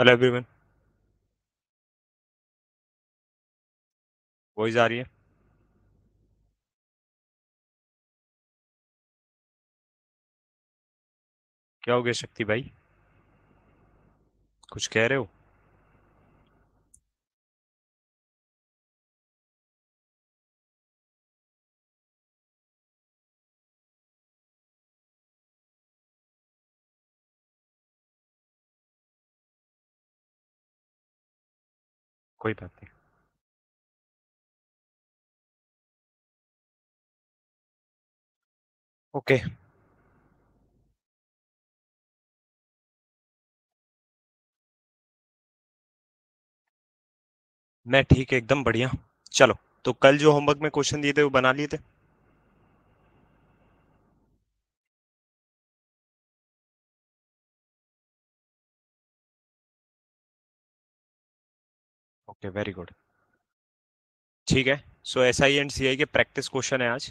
Hello everyone. Voice आ रही है? क्या हो गया शक्ति भाई? कुछ कह रहे हो? कोई बात नहीं। ओके। मैं ठीक है, एकदम बढ़िया। चलो, तो कल जो होमवर्क में क्वेश्चन दिए थे वो बना लिए थे? Okay, very good. ठीक है। सो एस आई एंड सी आई के प्रैक्टिस क्वेश्चन है आज,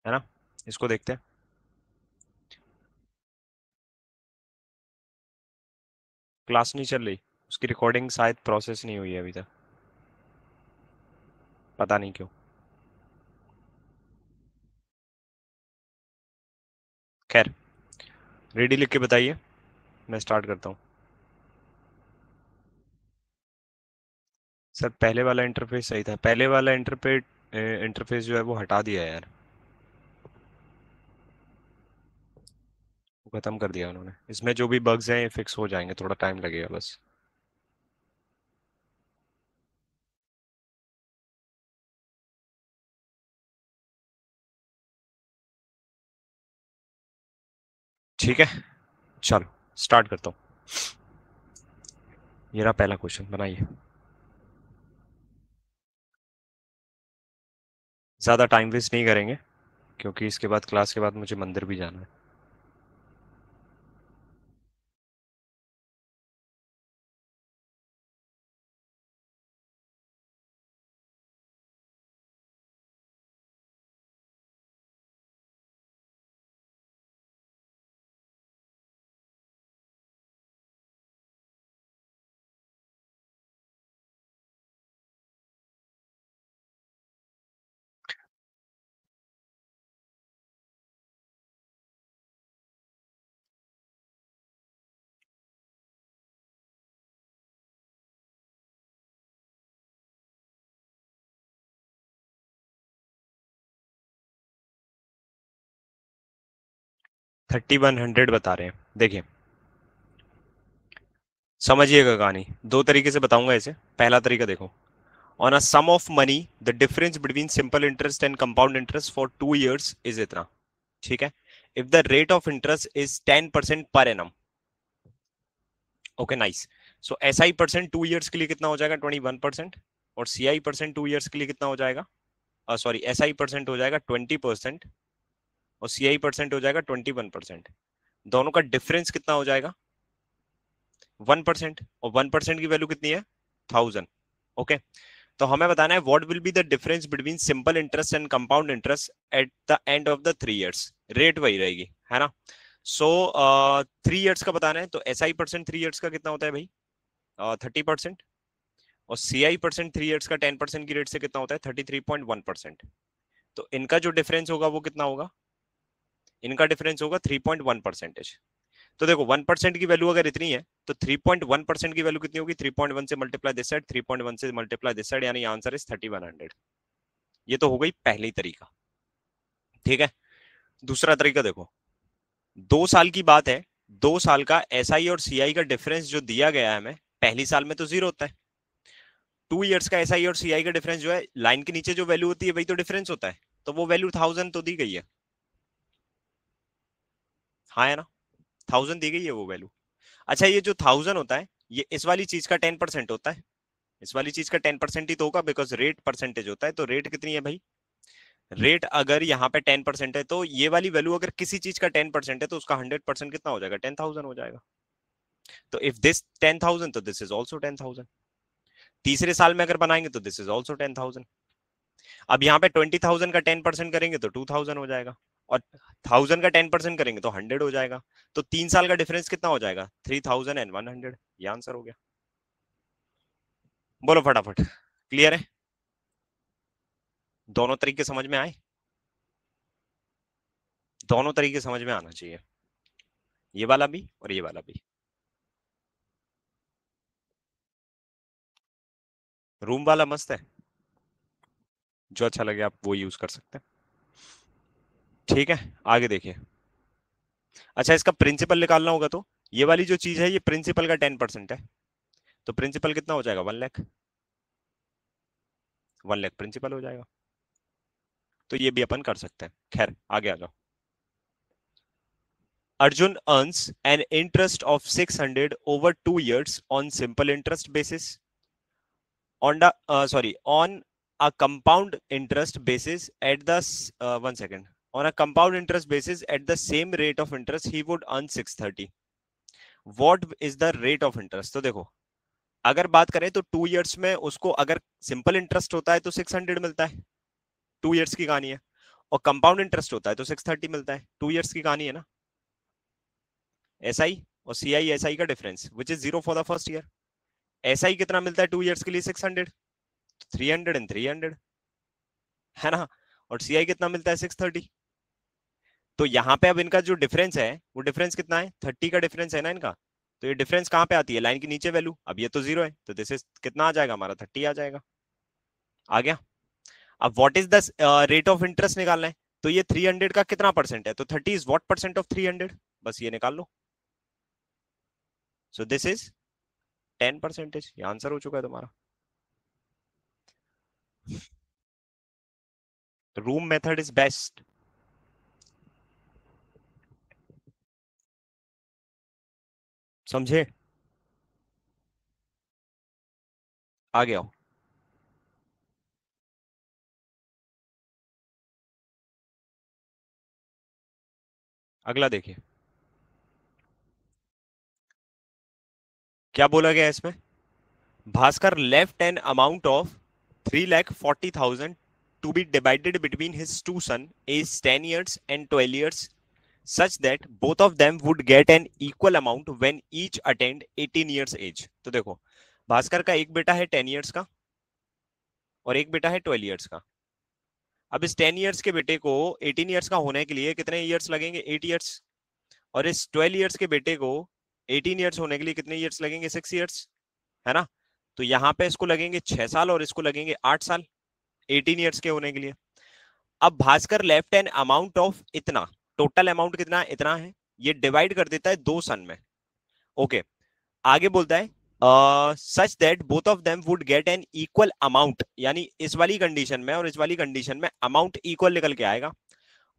है ना? इसको देखते हैं। क्लास नहीं चल रही? उसकी रिकॉर्डिंग शायद प्रोसेस नहीं हुई है अभी तक। पता नहीं क्यों। खैर, रेडी लिख के बताइए, मैं स्टार्ट करता हूँ। सर, पहले वाला इंटरफेस सही था। पहले वाला इंटरफेस जो है वो हटा दिया है यार। वो खत्म कर दिया उन्होंने। इसमें जो भी बग्स हैं ये फिक्स हो जाएंगे, थोड़ा टाइम लगेगा बस। ठीक है, चलो स्टार्ट करता हूँ। ये रहा पहला क्वेश्चन, बनाइए। ज़्यादा टाइम वेस्ट नहीं करेंगे, क्योंकि इसके बाद क्लास के बाद मुझे मंदिर भी जाना है। 3100 बता रहे हैं। देखिए, समझिएगा कहानी। दो तरीके से बताऊंगा इसे। पहला तरीका देखो। On a sum of money, the difference between simple interest and compound interest for 2 years is इतना। ठीक है। If the rate of interest is 10% per annum. Okay, nice. So S I percent 2 years के लिए कितना हो जाएगा? 21%। और सी आई percent 2 years के लिए कितना हो जाएगा? सॉरी, एस आई परसेंट हो जाएगा 20%। और सी आई परसेंट हो जाएगा 21%। दोनों का डिफरेंस कितना हो जाएगा? 1%। और 1% की वैल्यू कितनी है? 1000। ओके। तो हमें बताना है what will be the difference between simple interest and compound interest at the end of the 3 years। Rate वही रहेगी, है ना? सो 3 years का बताना है, तो एस आई परसेंट 3 years का कितना होता है भाई? 30%। और सी आई परसेंट 3 years का 10% की रेट से कितना होता है? 33.1%। तो इनका जो डिफरेंस होगा वो कितना होगा? इनका डिफरेंस होगा 3.1%। तो देखो, 1% की वैल्यू अगर इतनी है, तो 3.1% की वैल्यू कितनी होगी? 3.1 से मल्टीप्लाई दिस साइड, 3.1 से मल्टीप्लाई दिस साइड, यानी आंसर इज 3100। ये तो हो गई पहली तरीका। ठीक है। दूसरा तरीका देखो। 2 साल की बात है। 2 साल का एस आई और सी आई का डिफरेंस जो दिया गया है हमें, पहली साल में तो जीरो होता है। 2 years का एस आई और सी आई का डिफरेंस जो है, लाइन के नीचे जो वैल्यू होती है वही तो डिफरेंस होता है। तो वो वैल्यू 1000 तो दी गई है। हाँ, है ना? 1000 दी गई है वो वैल्यू। अच्छा, ये जो 1000 होता है, ये इस वाली चीज का 10% होता है। इस वाली चीज का 10% ही तो होगा, बिकॉज रेट परसेंटेज होता है। तो रेट कितनी है भाई? रेट अगर यहाँ पे 10% है, तो ये वाली वैल्यू अगर किसी चीज का 10% है, तो उसका 100% कितना हो जाएगा? 10,000 हो जाएगा। तो इफ दिस 10,000, तो दिस इज ऑल्सो 10,000। तीसरे साल में अगर बनाएंगे तो दिस इज ऑल्सो 10,000। अब यहाँ पे 20,000 का 10% करेंगे तो 2,000 हो जाएगा। और 1000 का 10% करेंगे तो 100 हो जाएगा, तो 3 साल का डिफरेंस कितना हो जाएगा? 3100। ये आंसर हो गया। बोलो फटाफट, क्लियर है? दोनों तरीके समझ में आए? दोनों तरीके समझ में आना चाहिए, ये वाला भी और ये वाला भी। रूम वाला मस्त है, जो अच्छा लगे आप वो यूज कर सकते हैं। ठीक है, आगे देखिए। अच्छा, इसका प्रिंसिपल निकालना होगा, तो ये वाली जो चीज है ये प्रिंसिपल का 10% है, तो प्रिंसिपल कितना हो जाएगा? 1 लाख। 1 लाख प्रिंसिपल हो जाएगा, तो ये भी अपन कर सकते हैं। खैर आगे आ जाओ। Arjun earns an interest of 600 over 2 years on simple interest basis. On a compound interest basis at the 1 second. On a compound interest basis at the same rate of interest, he would earn 630. What is the rate of interest? तो देखो, अगर बात करें तो 2 years में उसको अगर simple interest होता है तो 600 मिलता है, 2 years की कहानी है। और कंपाउंड इंटरेस्ट होता है तो 630 मिलता है, 2 years की कहानी है ना। एसआई और सीआई एसआई का difference which is 0 for the first year. SI कितना मिलता है 2 years के लिए? 600, 300 एंड 300, है ना। और सीआई कितना मिलता है? 630। तो यहाँ पे अब इनका जो डिफरेंस है वो डिफरेंस कितना है? 30 का डिफरेंस है ना इनका। तो ये डिफरेंस कहाँ पे आती है? लाइन के नीचे वैल्यू। अब ये तो 0 है, तो दिस इज कितना आ जाएगा हमारा? 30 आ जाएगा। आ गया। अब what is the rate of interest निकालना है, तो ये 300 का कितना परसेंट है? तो 30 इज व्हाट परसेंट ऑफ 300? बस ये निकाल लो। सो दिस इज 10%। ये आंसर हो चुका है तुम्हारा। Room method is best. समझे? आगे आओ। अगला देखिए, क्या बोला गया है इसमें। Bhaskar left an amount of 3,40,000 to be divided between his two sons, aged 10 years and 12 years, such that both of them would get an equal amount when each attained 18 years age। तो देखो, भास्कर का एक बेटा है 10 years का और एक बेटा है 12 years का। अब इस 10 years के बेटे को 18 years का होने के लिए कितने years लगेंगे? 8 years। और इस 12 years के बेटे को 18 years होने के लिए कितने years लगेंगे? 6 years, है ना। तो यहाँ पे इसको लगेंगे 6 साल और इसको लगेंगे 8 साल 18 ईयर्स के होने के लिए। अब Bhaskar left an amount of इतना, टोटल अमाउंट कितना है? इतना है। ये डिवाइड कर देता है 2 सन में। ओके, आगे बोलता है सच that both of them would get an equal amount, यानी इस वाली कंडीशन में और इस वाली कंडीशन में अमाउंट इक्वल निकल के आएगा।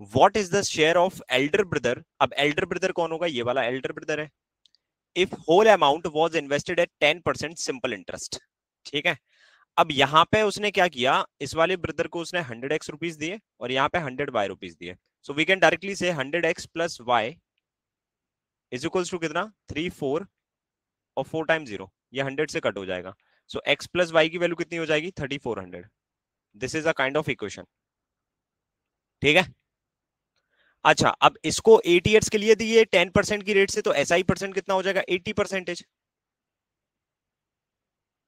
What is the share of elder brother? अब एल्डर ब्रदर कौन होगा? ये वाला एल्डर ब्रदर है। If whole amount was invested at 10% simple interest. ठीक है, अब यहाँ पे उसने क्या किया, इस वाले ब्रदर को उसने 100x रुपीज दिए और यहाँ पे 100y रुपीज दिए। सो वी कैन डायरेक्टली से 100x plus Y is equals to कितना? 3 4 और 4 टाइम 0, ये 100 से कट हो जाएगा। सो x प्लस वाई की वैल्यू कितनी हो जाएगी? 3400। This is a kind of equation. ठीक है। अच्छा, अब इसको 8 ईयर्स के लिए दिए 10% की रेट से, तो एसआई परसेंट कितना हो जाएगा? 80%,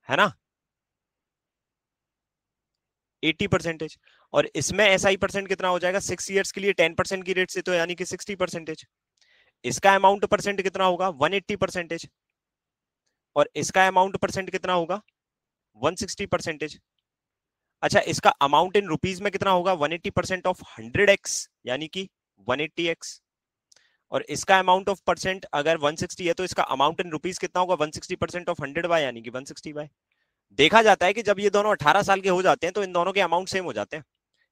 है ना। 80%। और इसमें एसआई परसेंट कितना हो जाएगा? 6 ईयर्स के लिए 10% की रेट से, तो यानी कि 60%। इसका अमाउंट परसेंट कितना होगा? 180%। और इसका अमाउंट परसेंट कितना होगा? 160%। अच्छा, इसका अमाउंट इन रुपीज में कितना होगा? 180% ऑफ 100x यानी कि 180x। और इसका अमाउंट ऑफ परसेंट अगर 160 है तो इसका अमाउंट इन रुपीज कितना होगा? 160% ऑफ 100y यानी कि 160y। देखा जाता है कि जब ये दोनों 18 साल के हो जाते हैं तो इन दोनों के अमाउंट सेम हो जाते हैं,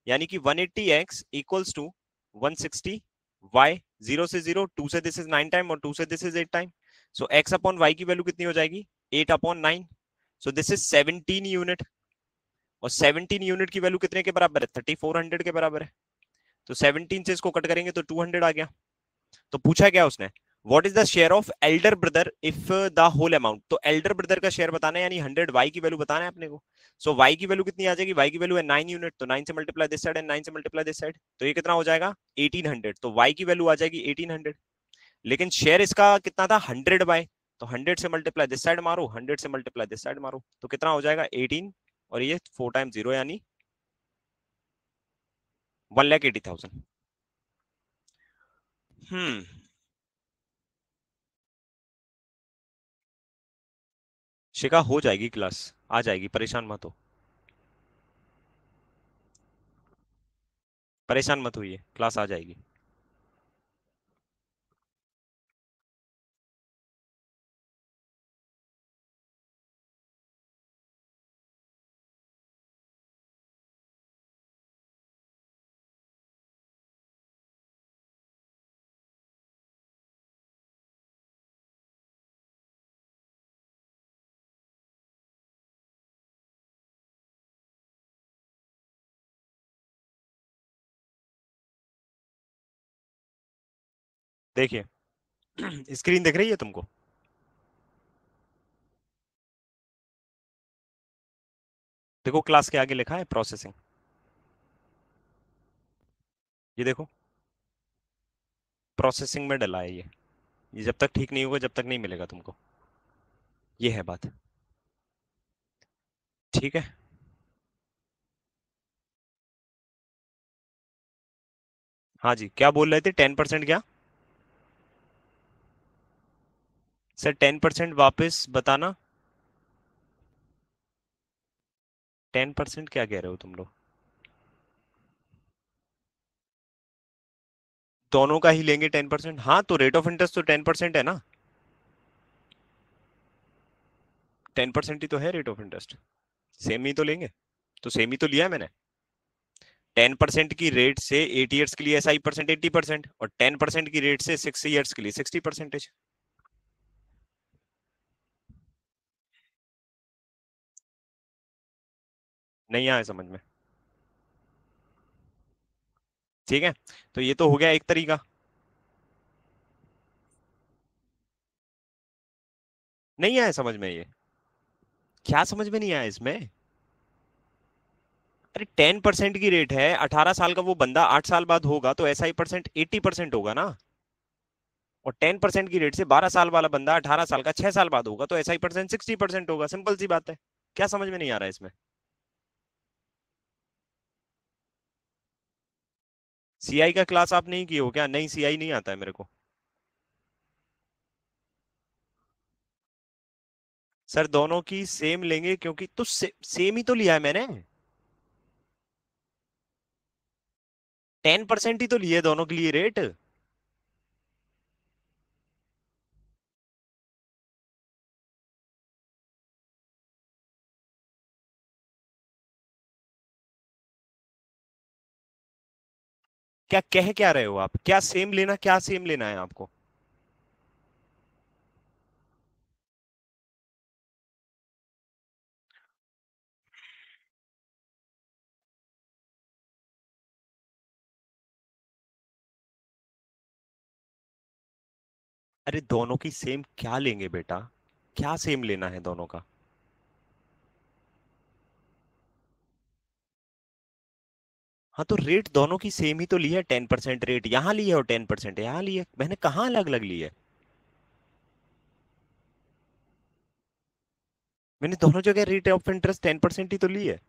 यानी कि 180x इक्वल्स टू 160y। 0 से 0, 2 से दिस इज 9 टाइम और 2 से this is 8 time. So x upon y की वैल्यू कितनी हो जाएगी? 8 upon 9। So this is 17 unit. और 17 यूनिट की वैल्यू कितने के बराबर है? 3400 के बराबर है। तो 17 से इसको कट करेंगे तो 200 आ गया। तो पूछा क्या उसने? What is the share of elder brother if the whole amount. तो एल्डर ब्रदर का शेयर बताना है, यानी 100y की वैल्यू बताना है अपने को। सो y की वैल्यू कितनी आ जाएगी, y की वैल्यू है 9 यूनिट, तो 9 से मल्टीप्लाई दिस साइड एंड 9 से मल्टीप्लाई दिस साइड, तो ये कितना हो जाएगा 1800, तो y की वैल्यू आ जाएगी 1800। लेकिन शेयर इसका कितना था 100 बाय, तो 100 से मल्टीप्लाई दिस साइड मारो, 100 से मल्टीप्लाई दिस साइड मारो, तो कितना हो जाएगा 18, और ये 4 टाइम्स 0 यानी 1,80,000। हम्म। शिखा हो जाएगी क्लास, आ जाएगी, परेशान मत हो, परेशान मत होइए, क्लास आ जाएगी। देखिए स्क्रीन दिख रही है तुमको? देखो क्लास के आगे लिखा है प्रोसेसिंग, ये देखो प्रोसेसिंग में डला है ये जब तक ठीक नहीं होगा जब तक नहीं मिलेगा तुमको, ये है बात। ठीक है। हाँ जी, क्या बोल रहे थे, 10% क्या? सर 10% वापस बताना, 10% क्या कह रहे हो तुम लोग? दोनों का ही लेंगे 10%, हाँ तो रेट ऑफ इंटरेस्ट तो 10% है ना, 10% ही तो है रेट ऑफ इंटरेस्ट, सेम ही तो लेंगे, तो सेम ही तो लिया है मैंने। 10% की रेट से 8 ईयर्स के लिए SI% 80%, और 10% की रेट से 6 ईयर्स के लिए 60%। नहीं आया समझ में? ठीक है, तो ये तो हो गया एक तरीका। नहीं आया समझ में ये? क्या समझ में नहीं आया इसमें? अरे 10% की रेट है, 18 साल का वो बंदा 8 साल बाद होगा तो SI% 80% होगा ना, और 10% की रेट से 12 साल वाला बंदा 18 साल का 6 साल बाद होगा तो SI% 60% होगा, सिंपल सी बात है। क्या समझ में नहीं आ रहा है इसमें? CI का क्लास आप नहीं किए हो क्या? नहीं, CI नहीं आता है मेरे को। सर दोनों की सेम लेंगे क्योंकि तो सेम ही तो लिया है मैंने, 10% ही तो लिए दोनों के लिए रेट। क्या कह क्या रहे हो आप, क्या सेम लेना, क्या सेम लेना है आपको? अरे दोनों की सेम क्या लेंगे बेटा, क्या सेम लेना है दोनों का? हाँ तो रेट दोनों की सेम ही तो ली है, 10% रेट यहाँ ली है और 10% यहाँ ली है, मैंने कहाँ अलग अलग ली है? मैंने दोनों जगह रेट ऑफ इंटरेस्ट 10% ही तो ली है।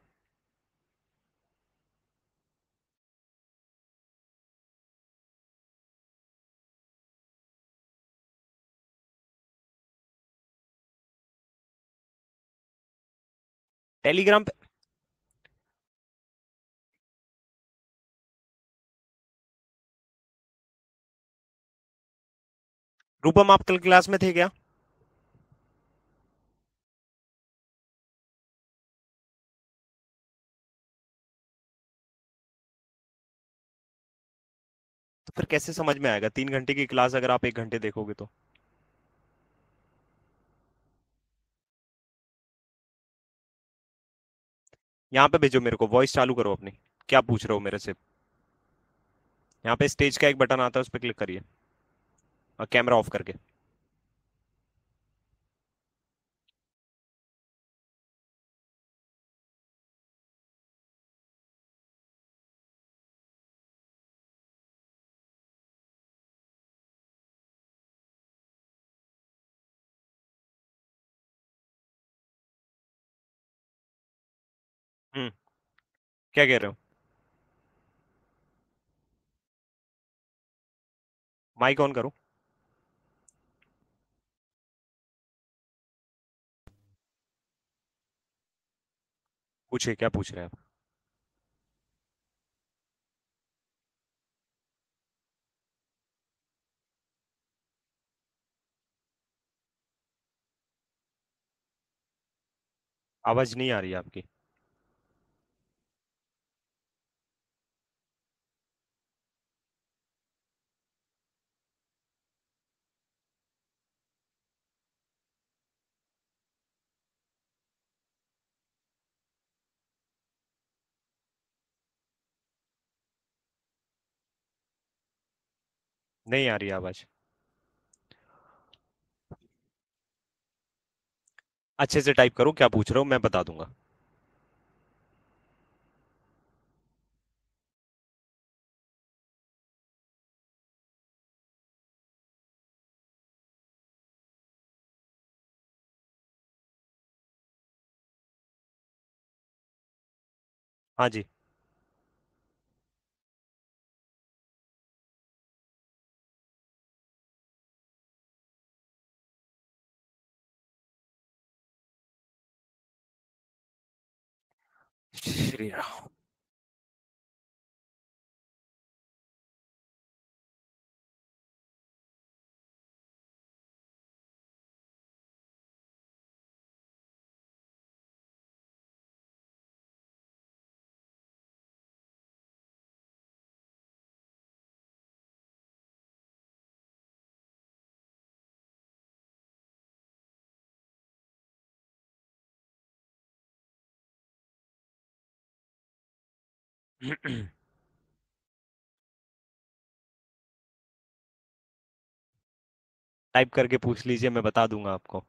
टेलीग्राम पे? रूपम आप कल क्लास में थे क्या? तो फिर कैसे समझ में आएगा, 3 घंटे की क्लास अगर आप 1 घंटे देखोगे तो? यहाँ पे भेजो मेरे को, वॉइस चालू करो अपनी, क्या पूछ रहे हो मेरे से? यहाँ पे स्टेज का एक बटन आता है उस पर क्लिक करिए, और कैमरा ऑफ करके। हम्म। क्या कह रहे हो? माइक ऑन करो। पूछे, क्या पूछ रहे हैं आप? आवाज नहीं आ रही है आपकी। नहीं आ रही आवाज। अच्छे से टाइप करो, क्या पूछ रहे हो मैं बता दूंगा। हाँ जी। श्री राम। टाइप करके पूछ लीजिए, मैं बता दूंगा आपको।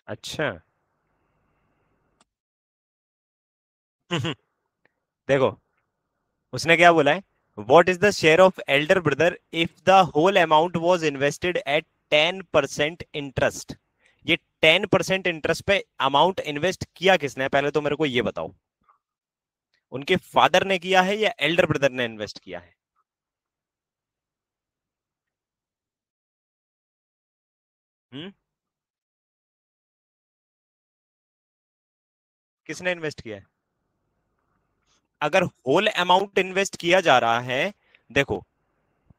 अच्छा। देखो, उसने क्या बोला है? What is the share of elder brother if the whole amount was invested at 10% interest. ये 10% इंटरेस्ट पे अमाउंट इन्वेस्ट किया किसने है, पहले तो मेरे को ये बताओ। उनके फादर ने किया है या एल्डर ब्रदर ने इन्वेस्ट किया है? हम्म। किसने इन्वेस्ट किया है? अगर होल अमाउंट इन्वेस्ट किया जा रहा है, देखो,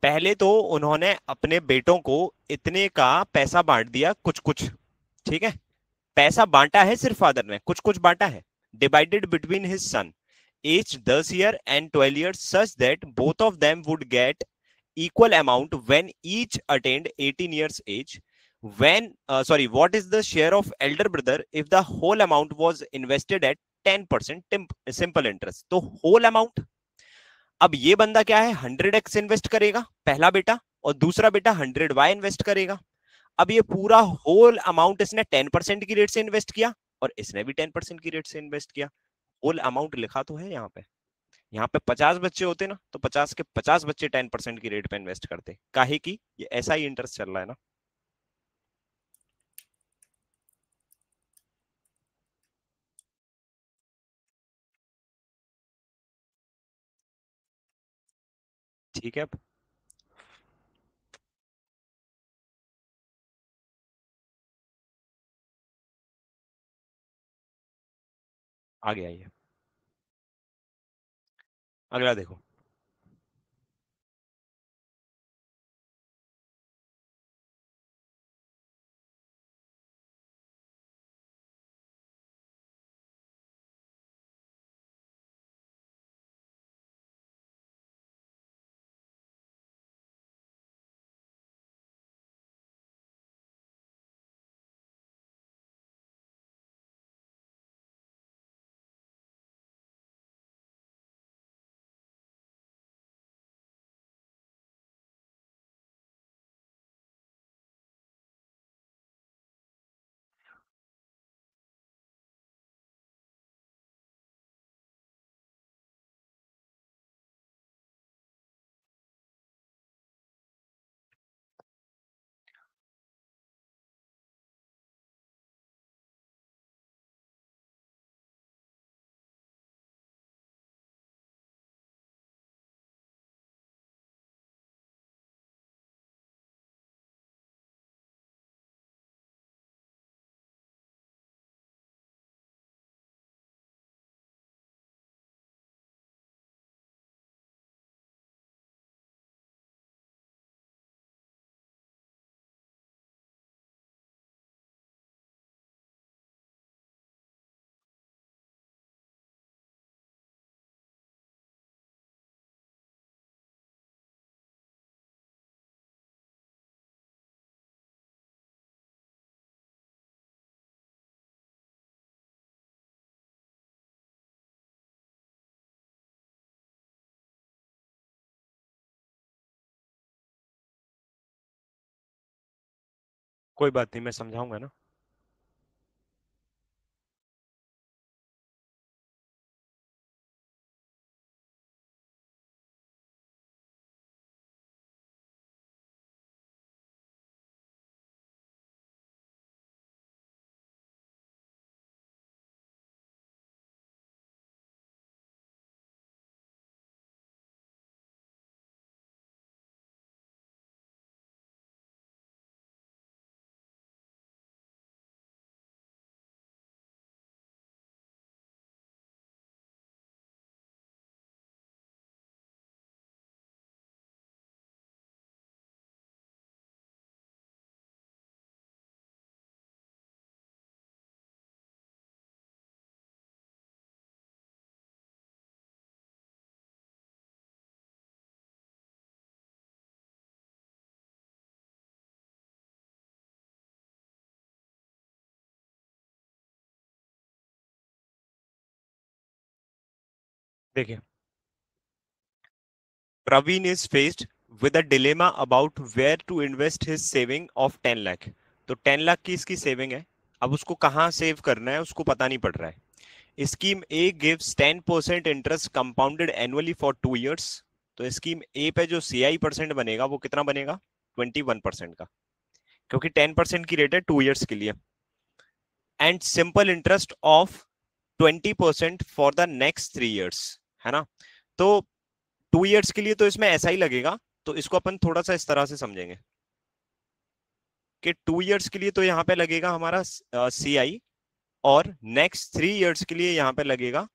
पहले तो उन्होंने अपने बेटों को इतने का पैसा बांट दिया कुछ कुछ। ठीक है। पैसा बांटा है सिर्फ फादर ने, कुछ कुछ बांटा है। Divided between his son, as 10 year and 12 year, such that both of them would get equal amount when each attained 18 years age. When sorry, what is the share of elder brother if the whole amount was invested at 10% simple interest? तो whole amount, अब ये बंदा क्या है, 100x invest करेगा पहला बेटा, और दूसरा बेटा 100y इन्वेस्ट करेगा। अब ये पूरा होल अमाउंट इसने 10% की रेट से इन्वेस्ट किया, और इसने भी 10% की रेट से इन्वेस्ट किया। होल अमाउंट लिखा तो है यहाँ पे। यहाँ पे 50 बच्चे होते ना, तो 50 के 50 बच्चे 10% की रेट पे इन्वेस्ट करते, काहे की ये ऐसा ही इंटरेस्ट चल रहा है ना। ठीक है, अब आगे आइए। अगला देखो। कोई बात नहीं, मैं समझाऊंगा ना। देखिए, Praveen is faced with a dilemma about where to invest his saving of 10 lakh. तो 10 लाख की इसकी सेविंग है, अब उसको कहाँ सेव करना है उसको पता नहीं पड़ रहा है। Scheme A gives 10% interest compounded annually for 2 years। तो स्कीम ए पे जो सीआई परसेंट बनेगा वो कितना बनेगा, 21% का, क्योंकि 10% की रेट है 2 years के लिए। And simple interest of 20% for the next 3 years, है ना। तो 2 years के लिए तो इसमें ऐसा ही लगेगा, तो इसको अपन थोड़ा सा इस तरह से समझेंगे कि 2 years के लिए तो यहाँ पे लगेगा हमारा सी आई, और नेक्स्ट 3 years के लिए यहाँ पे लगेगा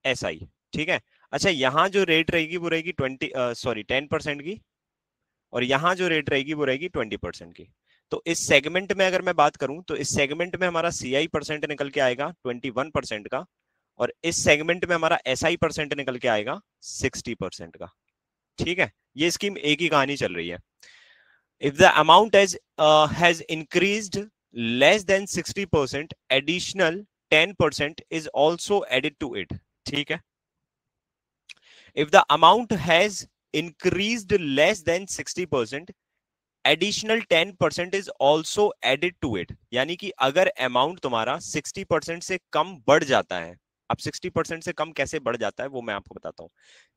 एस आई। ठीक है। अच्छा, यहाँ जो रेट रहेगी वो रहेगी 10% की, और यहाँ जो रेट रहेगी वो रहेगी 20% की। तो इस सेगमेंट में अगर मैं बात करूं तो इस सेगमेंट में हमारा सी आई परसेंट निकल के आएगा 21% का, और इस सेगमेंट में हमारा एस आई परसेंट निकल के आएगा 60% का। ठीक है, ये स्कीम ए की कहानी चल रही है। If the amount has increased less than 60%, additional 10% is also added to it. ठीक है। If the amount has increased less than 60%, additional 10% is also added to it. यानी कि अगर अमाउंट तुम्हारा 60% से कम बढ़ जाता है, अब 60% से कम कैसे बढ़ जाता है वो मैं आपको बताता हूं।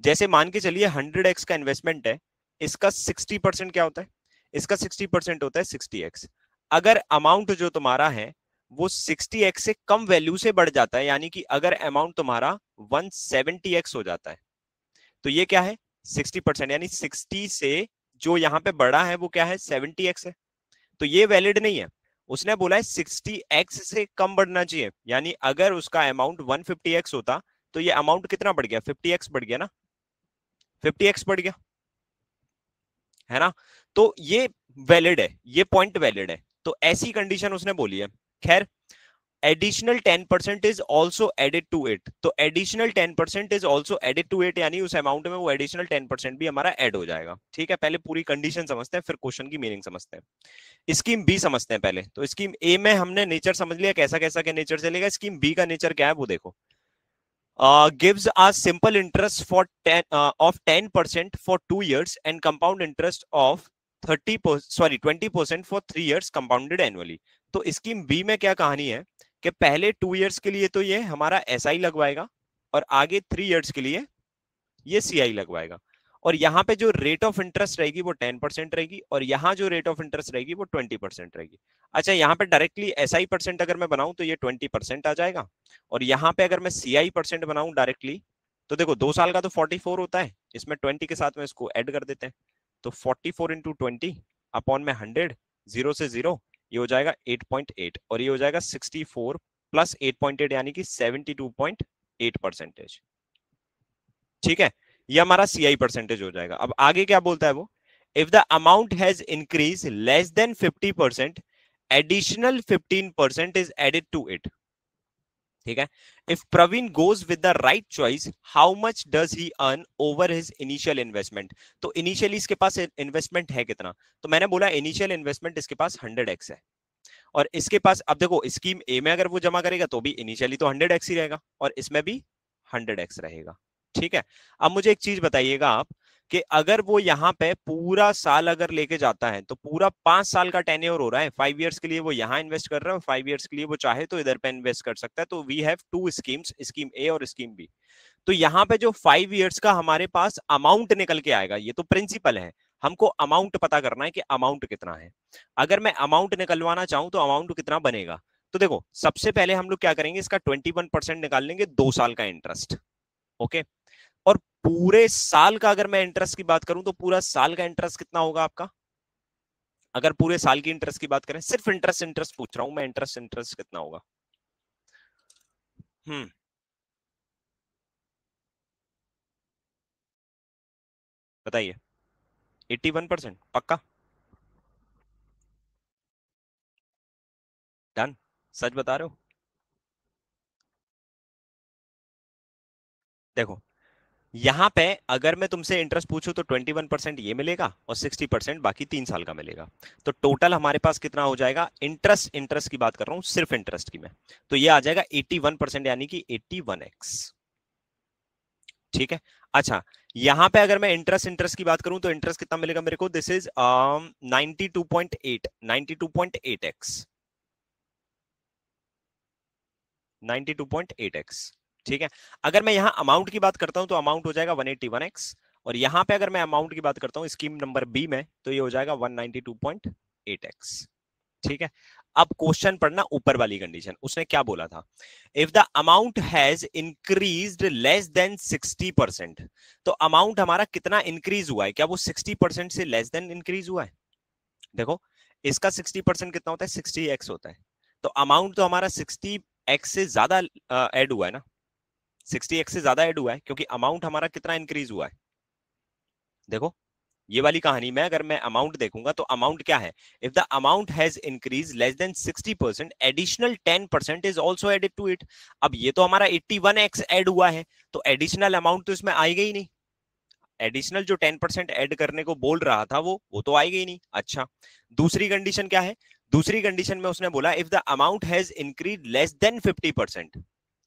जैसे मान के चलिए 100x का इन्वेस्टमेंट है, इसका 60% क्या होता है, इसका 60% होता है 60x। अगर अमाउंट जो तुम्हारा है वो 60x से कम वैल्यू से बढ़ जाता है, यानी कि अगर अमाउंट तुम्हारा 170x हो जाता है, तो ये क्या है, 60%, यानी 60 से जो यहां पे बड़ा है वो क्या है, 70x है। तो ये वैलिड नहीं है। उसने बोला है 60x से कम बढ़ना चाहिए, यानी अगर उसका अमाउंट 150x होता तो ये अमाउंट कितना बढ़ गया, 50x बढ़ गया ना, 50x बढ़ गया, है ना। तो ये वैलिड है, ये पॉइंट वैलिड है। तो ऐसी कंडीशन उसने बोली है। खैर, additional 10% is also added to it. तो additional 10% is also added to it, यानी उस अमाउंट में वो एडिशनल 10% भी हमारा ऐड हो जाएगा। ठीक है, पहले पूरी कंडीशन समझते हैं फिर क्वेश्चन की मीनिंग समझते हैं। स्कीम बी समझते हैं पहले। तो स्कीम ए में हमने नेचर समझ लिया, कैसा कैसा क्या नेचर चलेगा। स्कीम बी का नेचर क्या है वो देखो। Gives us simple interest for 10% for 2 years and compound interest of 20% for 3 years compounded annually। तो स्कीम बी में क्या कहानी है कि पहले 2 years के लिए तो ये हमारा एस आई लगवाएगा, और आगे 3 years के लिए ये सी आई लगवाएगा। और यहाँ पे जो रेट ऑफ इंटरेस्ट रहेगी वो 10% रहेगी, और यहाँ जो रेट ऑफ इंटरेस्ट रहेगी वो 20% रहेगी। अच्छा, यहाँ पे डायरेक्टली एस आई परसेंट अगर मैं बनाऊं तो ये 20% आ जाएगा, और यहाँ पे अगर मैं सी आई परसेंट बनाऊं डायरेक्टली, तो देखो 2 साल का तो 44 होता है, इसमें 20 के साथ में इसको ऐड कर देते हैं। तो 44 इंटू 20 अपॉन में 100, जीरो से जीरो, ये हो जाएगा 8.8, और ये हो जाएगा 64 प्लस 8.8 यानी कि 72.8%। ठीक है, ये हमारा सीआई परसेंटेज हो जाएगा। अब आगे क्या बोलता है वो, if the amount has increase less than 50%, additional 15% is added to it. ठीक है। If Praveen goes with the right choice, how much does he earn over his initial investment. तो इनिशियली इसके पास इन्वेस्टमेंट है कितना, तो मैंने बोला इनिशियल इन्वेस्टमेंट इसके पास 100x है, और इसके पास, अब देखो स्कीम ए में अगर वो जमा करेगा तो भी इनिशियली तो 100x ही रहेगा, और इसमें भी 100x रहेगा। ठीक है। अब मुझे एक चीज बताइएगा आप कि अगर वो यहाँ पे पूरा साल अगर लेके जाता है तो पूरा 5 साल का टेन्योर हो रहा है, 5 इयर्स के लिए वो यहाँ इन्वेस्ट कर रहा है, 5 इयर्स के लिए वो चाहे तो इधर पे इन्वेस्ट कर सकता है। तो we have two schemes, scheme A और स्कीम बी। तो यहाँ पे जो 5 इयर्स का हमारे पास अमाउंट निकल के आएगा, ये तो प्रिंसिपल है, हमको अमाउंट पता करना है कि अमाउंट कितना है। अगर मैं अमाउंट निकलवाना चाहूं तो अमाउंट कितना बनेगा, तो देखो सबसे पहले हम लोग क्या करेंगे, इसका 21% निकाल लेंगे, 2 साल का इंटरेस्ट। ओके, और पूरे साल का अगर मैं इंटरेस्ट की बात करूं तो पूरा साल का इंटरेस्ट कितना होगा आपका, अगर पूरे साल की इंटरेस्ट की बात करें, सिर्फ इंटरेस्ट इंटरेस्ट पूछ रहा हूं मैं, इंटरेस्ट इंटरेस्ट कितना होगा। हम्म, बताइए। 81% पक्का? डन? सच बता रहे हो? देखो यहां पे अगर मैं तुमसे इंटरेस्ट पूछूं तो 21% ये मिलेगा और 60% बाकी 3 साल का मिलेगा। तो टोटल हमारे पास कितना हो जाएगा, इंटरेस्ट इंटरेस्ट की बात कर रहा हूं, सिर्फ इंटरेस्ट की मैं, तो ये आ जाएगा 81%, यानी कि 81x। ठीक है। अच्छा, यहां पे अगर मैं इंटरेस्ट इंटरेस्ट की बात करूं तो इंटरेस्ट कितना मिलेगा मेरे को, दिस इज 92.8, 92.8x, 92.8x। ठीक है। अगर मैं यहां अमाउंट की बात करता हूं तो अमाउंट हो जाएगा 181x, और यहां पे अगर मैं अमाउंट की बात करता हूं स्कीम नंबर बी में तो ये हो जाएगा 192.8x। ठीक है। अब क्वेश्चन पढ़ना, ऊपर वाली कंडीशन उसने क्या बोला था, if the amount has increased less than 60%, तो अमाउंट हमारा कितना इंक्रीज हुआ है, क्या वो 60% से लेस देन इंक्रीज हुआ है। देखो इसका 60% कितना होता है, 60x होता है, तो अमाउंट तो हमारा 60x से ज्यादा ऐड हुआ है ना, 60x से ज्यादा ऐड हुआ है, क्योंकि अमाउंट हमारा कितना इंक्रीज हुआ है। देखो ये वाली कहानी में अगर मैं अमाउंट देखूंगा तो अमाउंट क्या है, if the amount has increase less than 60%, additional 10% is also added to it. अब ये तो हमारा 81x ऐड हुआ है, तो एडिशनल अमाउंट तो इसमें आएगा ही नहीं, एडिशनल जो 10% ऐड करने को बोल रहा था वो तो आएगा ही नहीं। अच्छा, दूसरी कंडीशन क्या है, दूसरी कंडीशन में उसने बोला if the amount has increase less than 50%,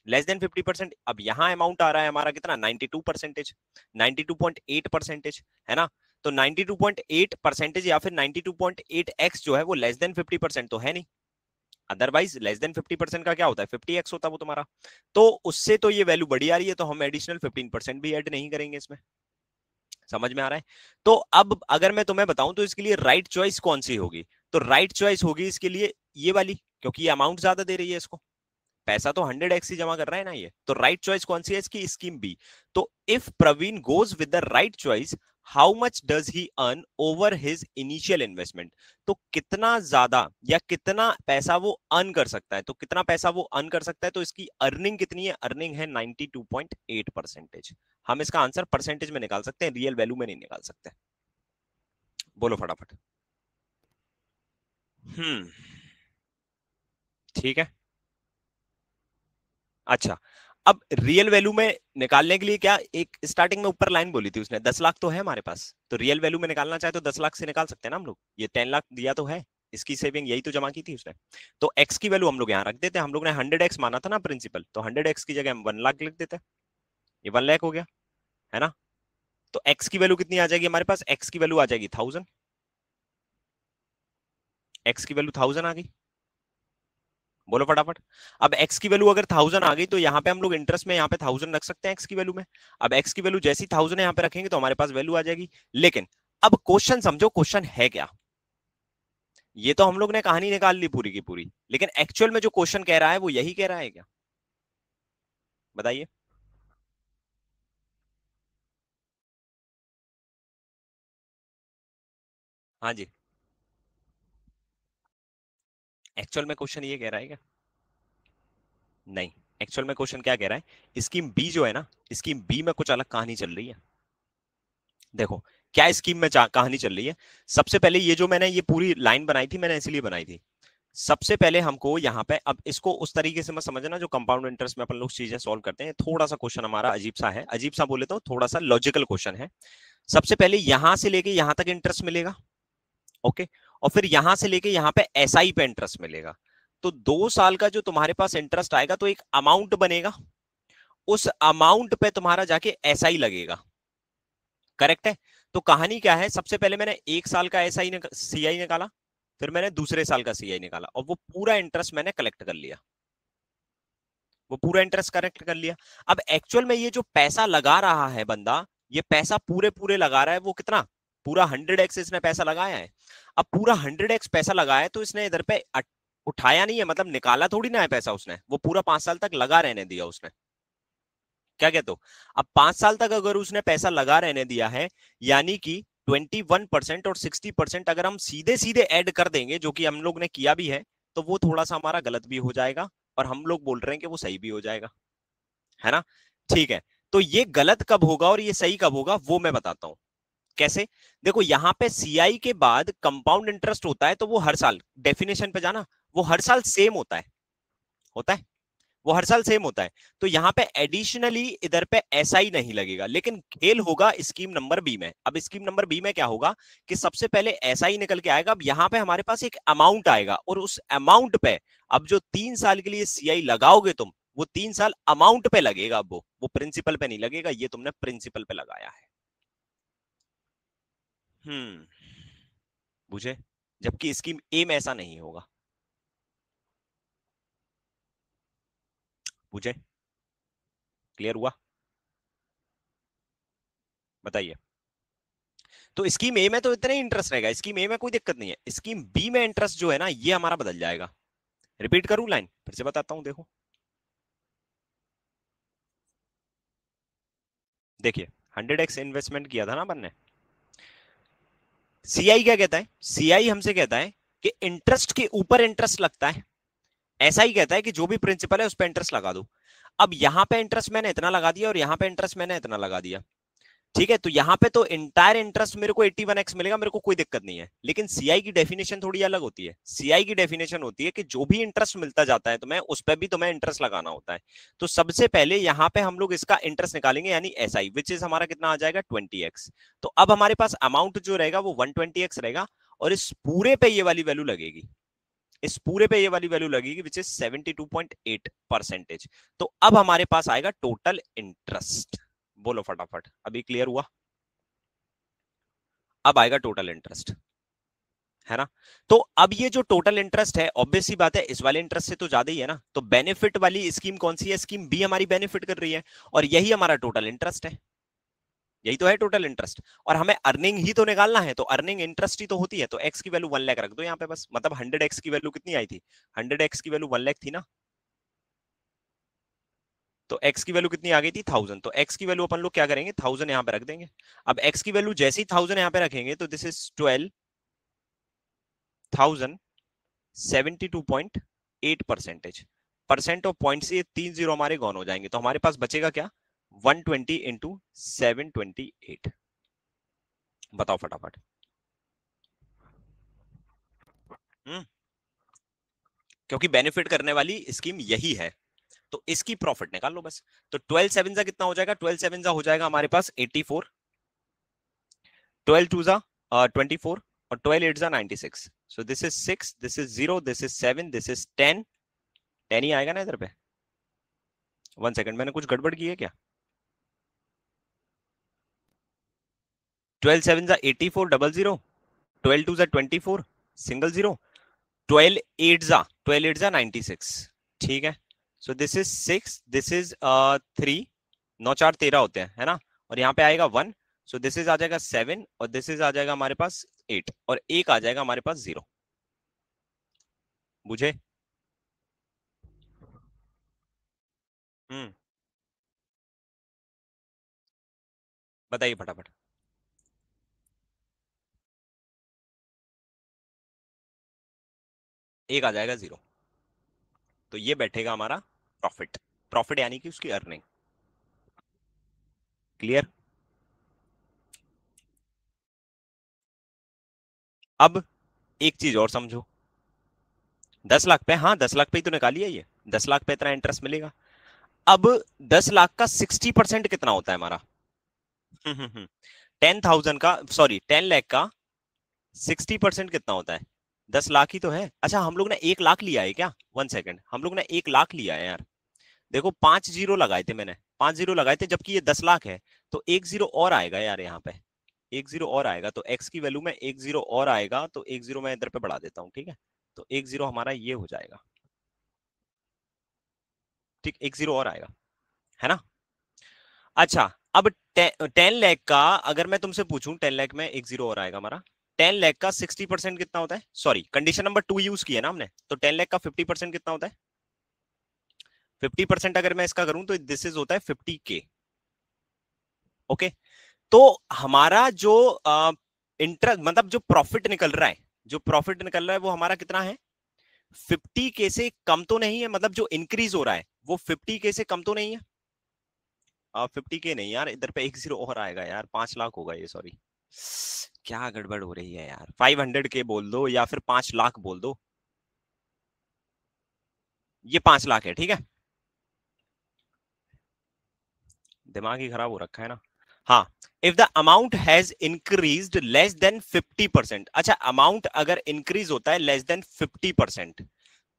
less than 50%, अब यहां अमाउंट आ रहा है हमारा कितना, 92%, 92.8% है ना, तो 92.8% या फिर 92.8x जो है वो लेस देन 50% तो है नहीं, अदरवाइज लेस देन 50% का क्या होता है, 50x होता है वो तुम्हारा, तो उससे तो ये वैल्यू बड़ी आ रही है, तो हम एडिशनल 15% भी ऐड नहीं करेंगे इसमें। समझ में आ रहा है? तो अब अगर मैं तुम्हें बताऊं तो इसके लिए राइट चॉइस कौन सी होगी, तो राइट चॉइस होगी इसके लिए ये वाली, क्योंकि ये अमाउंट ज्यादा दे रही है इसको, पैसा तो 100x ही जमा कर रहा है ना ये, तो राइट चॉइस कौन सी है इसकी, स्कीम बी। तो if Praveen goes with the right choice, how much does he earn over his initial investment, तो कितना ज्यादा या कितना पैसा वो अर्न कर सकता है, तो कितना पैसा वो अर्न कर सकता है, तो इसकी अर्निंग कितनी है, अर्निंग है 92.8%। हम इसका आंसर परसेंटेज में निकाल सकते हैं, रियल वैल्यू में नहीं निकाल सकते। बोलो फटाफट। हम्म, ठीक है। अच्छा, अब रियल वैल्यू में निकालने के लिए क्या, एक स्टार्टिंग में ऊपर लाइन बोली थी उसने, 10 लाख तो है हमारे पास, तो रियल वैल्यू में निकालना चाहे तो 10 लाख से निकाल सकते हैं ना हम लोग, ये 10 लाख दिया तो है, इसकी सेविंग यही तो जमा की थी उसने, तो एक्स की वैल्यू हम लोग यहाँ रख देते हैं, हम लोग ने 100x माना था ना प्रिंसिपल, तो 100x की जगह हम 1 लाख लिख देते हैं, ये 1 लाख हो गया, है ना। तो एक्स की वैल्यू कितनी आ जाएगी हमारे पास, एक्स की वैल्यू आ जाएगी 1000, एक्स की वैल्यू 1000 आ गई, बोलो फटाफट। अब x की वैल्यू अगर 1000 आ गई तो यहाँ पे हम लोग इंटरेस्ट में यहाँ पे 1000 रख सकते हैं x की वैल्यू में, अब x की वैल्यू जैसी 1000 यहाँ पे रखेंगे तो हमारे पास वैल्यू आ जाएगी। लेकिन अब क्वेश्चन समझो, क्वेश्चन है क्या, ये तो हम लोग ने कहानी निकाल ली पूरी की पूरी, लेकिन एक्चुअल में जो क्वेश्चन कह रहा है वो यही कह रहा है क्या, बताइए। हाँ जी, एक्चुअल में क्वेश्चन ये कह रहा है क्या, नहीं, एक्चुअल में क्वेश्चन क्या कह रहा है, स्कीम बी जो है ना, स्कीम बी में कुछ अलग कहानी चल रही है। देखो क्या स्कीम में कहानी चल रही है, सबसे पहले ये जो मैंने ये पूरी लाइन बनाई थी, मैंने इसलिए बनाई थी, सबसे पहले हमको यहाँ पे, अब इसको उस तरीके से मत समझना जो कंपाउंड इंटरेस्ट में अपन लोग चीजें सॉल्व करते हैं, थोड़ा सा क्वेश्चन हमारा अजीब सा है, अजीब सा बोले तो थोड़ा सा लॉजिकल क्वेश्चन है। सबसे पहले यहां से लेके यहां तक इंटरेस्ट मिलेगा, ओके, और फिर यहां से लेके यहां पे एसआई पे इंटरेस्ट मिलेगा, तो 2 साल का जो तुम्हारे पास इंटरेस्ट आएगा तो एक अमाउंट बनेगा, उस अमाउंट पे तुम्हारा जाके एसआई लगेगा, करेक्ट है। तो कहानी क्या है, सबसे पहले मैंने 1 साल का सीआई निकाला, फिर मैंने दूसरे साल का सीआई निकाला, और वो पूरा इंटरेस्ट मैंने कलेक्ट कर लिया, वो पूरा इंटरेस्ट कलेक्ट कर लिया। अब एक्चुअल में ये जो पैसा लगा रहा है बंदा, ये पैसा पूरे पूरे लगा रहा है, वो कितना, पूरा 100x इसने पैसा लगाया है। अब पूरा 100x पैसा लगाया है, तो इसने इधर पे उठाया नहीं है, मतलब निकाला थोड़ी ना है पैसा उसने, वो पूरा 5 साल तक लगा रहने दिया उसने। क्या कहते हो? अब 5 साल तक अगर उसने पैसा लगा रहने दिया है, यानी कि 21% और 60% अगर हम सीधे सीधे ऐड कर देंगे, जो कि हम लोग ने किया भी है, तो वो थोड़ा सा हमारा गलत भी हो जाएगा, और हम लोग बोल रहे हैं कि वो सही भी हो जाएगा, है ना? ठीक है, तो ये गलत कब होगा और ये सही कब होगा, वो मैं बताता हूं। कैसे? देखो, यहां पे सीआई के बाद कंपाउंड इंटरेस्ट होता है, तो वो हर साल, डेफिनेशन पे जाना, वो हर साल सेम होता है, वो हर साल सेम होता है। तो यहाँ पे एडिशनली इधर पे ऐसा ही नहीं लगेगा, लेकिन खेल होगा स्कीम नंबर बी में। अब स्कीम नंबर बी में क्या होगा कि सबसे पहले ऐसा ही निकल के आएगा। अब यहाँ पे हमारे पास एक अमाउंट आएगा, और उस अमाउंट पे अब जो 3 साल के लिए सीआई लगाओगे तुम, वो 3 साल अमाउंट पे लगेगा। अब वो प्रिंसिपल पे नहीं लगेगा, ये तुमने प्रिंसिपल पे लगाया है। बुझे? जबकि स्कीम ए में ऐसा नहीं होगा। बुझे? क्लियर हुआ? बताइए। तो स्कीम ए में तो इतना ही इंटरेस्ट रहेगा, स्कीम ए में कोई दिक्कत नहीं है। स्कीम बी में इंटरेस्ट जो है ना, ये हमारा बदल जाएगा। रिपीट करूं लाइन, फिर से बताता हूं, देखो। देखिए, 100x इन्वेस्टमेंट किया था ना अपन ने। सीआई क्या कहता है? सीआई हमसे कहता है कि इंटरेस्ट के ऊपर इंटरेस्ट लगता है। ऐसा ही कहता है कि जो भी प्रिंसिपल है उस पर इंटरेस्ट लगा दो। अब यहां पे इंटरेस्ट मैंने इतना लगा दिया, और यहां पे इंटरेस्ट मैंने इतना लगा दिया। ठीक है, तो यहां पे तो इंटायर इंटरेस्ट मेरे को 81x मिलेगा, मेरे को कोई दिक्कत नहीं है। लेकिन सीआई की डेफिनेशन थोड़ी अलग होती है। सीआई की डेफिनेशन होती है कि जो भी इंटरेस्ट मिलता जाता है तुम्हें, उस पर भी तुम्हें इंटरेस्ट लगाना होता है। तो सबसे पहले यहां पे हम लोग इसका इंटरेस्ट निकालेंगे, यानी एसआई, विच इज हमारा कितना आ जाएगा, 20x। तो अब हमारे पास अमाउंट जो रहेगा वो 120x रहेगा, और इस पूरे पे ये वाली वैल्यू लगेगी, इस पूरे पे ये वाली वैल्यू लगेगी, विच इज 72.8%। तो अब हमारे पास आएगा टोटल इंटरेस्ट। बोलो फटाफट, अभी क्लियर हुआ? अब आएगा टोटल इंटरेस्ट, है ना? तो अब ये जो टोटल इंटरेस्ट है, ऑब्वियस सी बात है, इस वाले इंटरेस्ट से तो ज्यादा ही है ना। तो बेनिफिट वाली स्कीम कौन सी है? स्कीम बी हमारी बेनिफिट कर रही है, और यही हमारा टोटल इंटरेस्ट है। यही तो है टोटल इंटरेस्ट, और हमें अर्निंग ही तो निकालना है, तो अर्निंग इंटरेस्ट ही तो होती है। तो एक्स की वैल्यू 1 लाख रख दो यहाँ पे बस, मतलब 100x की वैल्यू कितनी आई थी? 100x की वैल्यू 1 लाख थी ना, तो x की वैल्यू कितनी आ गई थी? 1000। तो x की वैल्यू अपन लोग क्या करेंगे, 1000 यहाँ पे रख देंगे। अब x की वैल्यू जैसे ही 1000 यहाँ पे रखेंगे, तो this is 12,072.8%। Percent of point से 3 जीरो हमारे गॉन हो जाएंगे, तो हमारे पास बचेगा क्या, 120 इंटू 728। बताओ फटाफट। हम्म क्योंकि बेनिफिट करने वाली स्कीम यही है, तो इसकी प्रॉफिट निकाल लो बस। तो 12 सेवन जा कितना हो जाएगा, 12 सेवन जा हो जाएगा हमारे पास 84, 12 टू जा 24, और 12 एट जा 96। सो this is 6, this is 0, this is 7, this is 10। 10 ही आएगा ना इधर पे। 1 सेकंड, मैंने कुछ गड़बड़ की है क्या? 12 सेवन जा 84 डबल जीरो, 12 टू जा 24 सिंगल जीरो, 12 एट जा 96। ठीक है, सो दिस इज 6, दिस इज 3, 9 4 13 होते हैं, है ना? और यहाँ पे आएगा 1, सो दिस इज आ जाएगा 7, और दिस इज आ जाएगा हमारे पास 8, और एक आ जाएगा हमारे पास 0। बुझे? हम्म बताइए फटाफट। एक आ जाएगा 0, तो ये बैठेगा हमारा प्रॉफिट। प्रॉफिट यानी कि उसकी अर्निंग। क्लियर? अब एक चीज और समझो, 10 लाख पे, हाँ 10 लाख पे ही तो निकाली है ये, 10 लाख पे इतना इंटरेस्ट मिलेगा। अब 10 लाख का 60% कितना होता है हमारा? 10,000 का, सॉरी 10 लाख का 60% कितना होता है? 10 लाख ही तो है। अच्छा, हम लोग ने 1 लाख लिया है क्या? 1 सेकंड, हम लोग ने 1 लाख लिया है यार। देखो 5 जीरो लगाए थे मैंने, 5 जीरो लगाए थे, जबकि ये 10 लाख है, तो 1 जीरो और आएगा यार यहाँ पे। एक जीरो और आएगा, तो x की वैल्यू में एक जीरो और आएगा, तो एक जीरो मैं इधर पे बढ़ा देता हूँ, ठीक है। तो एक जीरो हमारा ये हो जाएगा, ठीक, एक जीरो और आएगा, है ना। अच्छा, अब 10 लाख का अगर मैं तुमसे पूछूं, 10 लाख में एक जीरो और आएगा हमारा, 10 लाख का 60% कितना होता है, सॉरी कंडीशन नंबर 2 यूज किया ना हमने, तो 10 लाख का 50% कितना होता है, 50% अगर मैं इसका करूं तो दिस इज होता है 50K। ओके, तो हमारा जो इंटरेस्ट मतलब जो प्रॉफिट निकल रहा है, जो प्रॉफिट निकल रहा है वो हमारा कितना है, 50K से कम तो नहीं है, मतलब जो इंक्रीज हो रहा है वो 50K से कम तो नहीं है। 50K नहीं यार, इधर पे एक जीरो और आएगा यार, 5 लाख होगा ये, सॉरी, क्या गड़बड़ हो रही है यार, 500K बोल दो या फिर 5 लाख बोल दो, ये 5 लाख है, ठीक है। दिमाग ही खराब हो रखा है ना। हाँ, if the amount has increased less than 50%, अच्छा अमाउंट अगर इंक्रीज होता है लेस देन 50%,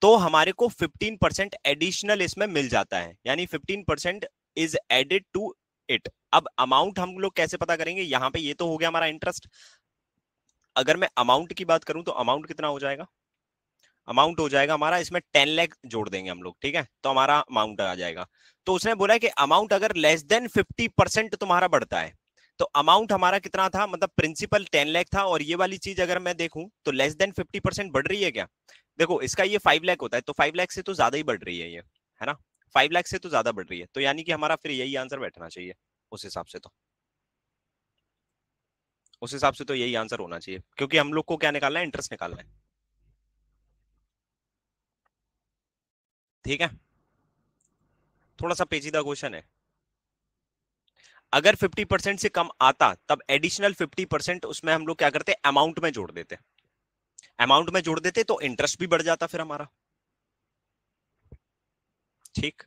तो हमारे को 15% एडिशनल इसमें मिल जाता है, यानी 15% इज एडेड टू इट। अब अमाउंट हम लोग कैसे पता करेंगे, यहां पे ये तो हो गया हमारा इंटरेस्ट। अगर मैं अमाउंट की बात करूं तो अमाउंट कितना हो जाएगा, अमाउंट हो जाएगा हमारा, इसमें 10 लाख जोड़ देंगे हम लोग, ठीक है, तो हमारा अमाउंट आ जाएगा। तो उसने बोला है कि अमाउंट अगर लेस देन 50% तुम्हारा बढ़ता है, तो अमाउंट हमारा कितना था, मतलब प्रिंसिपल 10 लाख था, और ये वाली चीज अगर मैं देखूं तो लेस देन 50% बढ़ रही है क्या, देखो इसका ये 5 लाख होता है, तो 5 लाख से तो ज्यादा ही बढ़ रही है ये, है ना, 5 लाख से तो ज्यादा बढ़ रही है, तो यानी कि हमारा फिर यही आंसर बैठना चाहिए, उस हिसाब से तो, उस हिसाब से तो यही आंसर होना चाहिए, क्योंकि हम लोग को क्या निकालना है, इंटरेस्ट निकालना है, ठीक है। थोड़ा सा पेचीदा क्वेश्चन है। अगर 50% से कम आता तब एडिशनल 50% उसमें हम लोग क्या करते, अमाउंट में जोड़ देते, अमाउंट में जोड़ देते तो इंटरेस्ट भी बढ़ जाता फिर हमारा, ठीक।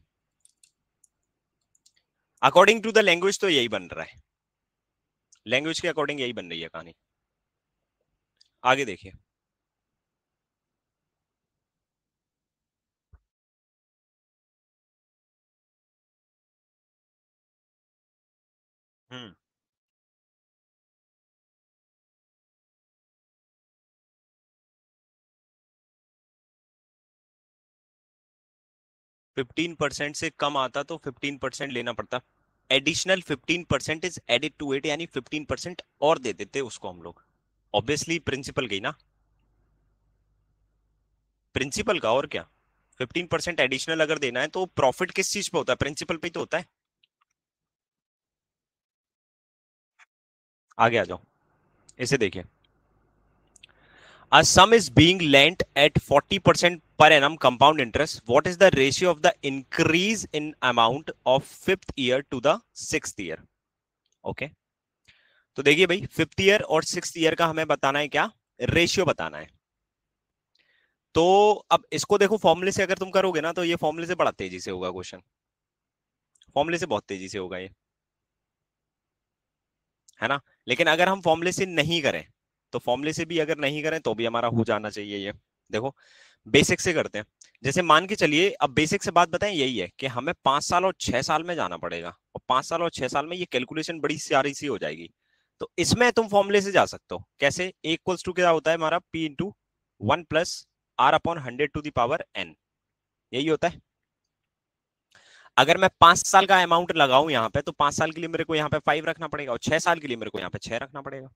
अकॉर्डिंग टू द लैंग्वेज तो यही बन रहा है, लैंग्वेज के अकॉर्डिंग यही बन रही है कहानी। आगे देखिए। हम्म 15% से कम आता तो 15% लेना पड़ता, additional 15% is added to it, यानी 15% और दे देते उसको हम लोग, ऑब्वियसली प्रिंसिपल गई ना, प्रिंसिपल का, और क्या। 15% एडिशनल अगर देना है तो प्रॉफिट किस चीज पे होता है, प्रिंसिपल पे ही तो होता है। आगे आ जाओ, इसे देखिए। A sum is being lent at 40% per annum compound interest. What is the ratio of the increase in amount of fifth year to the sixth year? Okay. तो देखिए भाई, फिफ्थ ईयर और सिक्स्थ ईयर का हमें बताना है क्या, ratio बताना है। तो अब इसको देखो, फॉर्मूले से अगर तुम करोगे ना तो ये फॉर्मूले से बड़ा तेजी से होगा क्वेश्चन, फॉर्मूले से बहुत तेजी से होगा ये, है ना। लेकिन अगर हम फॉर्मूले से नहीं करें, तो फॉर्मूले से भी अगर नहीं करें तो भी हमारा हो जाना चाहिए ये। देखो, बेसिक से करते हैं। जैसे मान के चलिए, अब बेसिक से बात बताएं, यही है कि हमें 5 साल और 6 साल में जाना पड़ेगा, और 5 साल और 6 साल में ये कैलकुलेशन बड़ी सारी सी हो जाएगी। तो इसमें तुम फॉर्मूले से जा सकते हो, कैसे, ए इक्वल्स टू क्या होता है हमारा, पी इंटू 1 + r/100⁴ यही होता है। अगर मैं 5 साल का अमाउंट लगाऊं यहाँ पे, तो 5 साल के लिए मेरे को यहाँ पे 5 रखना पड़ेगा, और 6 साल के लिए मेरे को यहाँ पे 6 रखना पड़ेगा।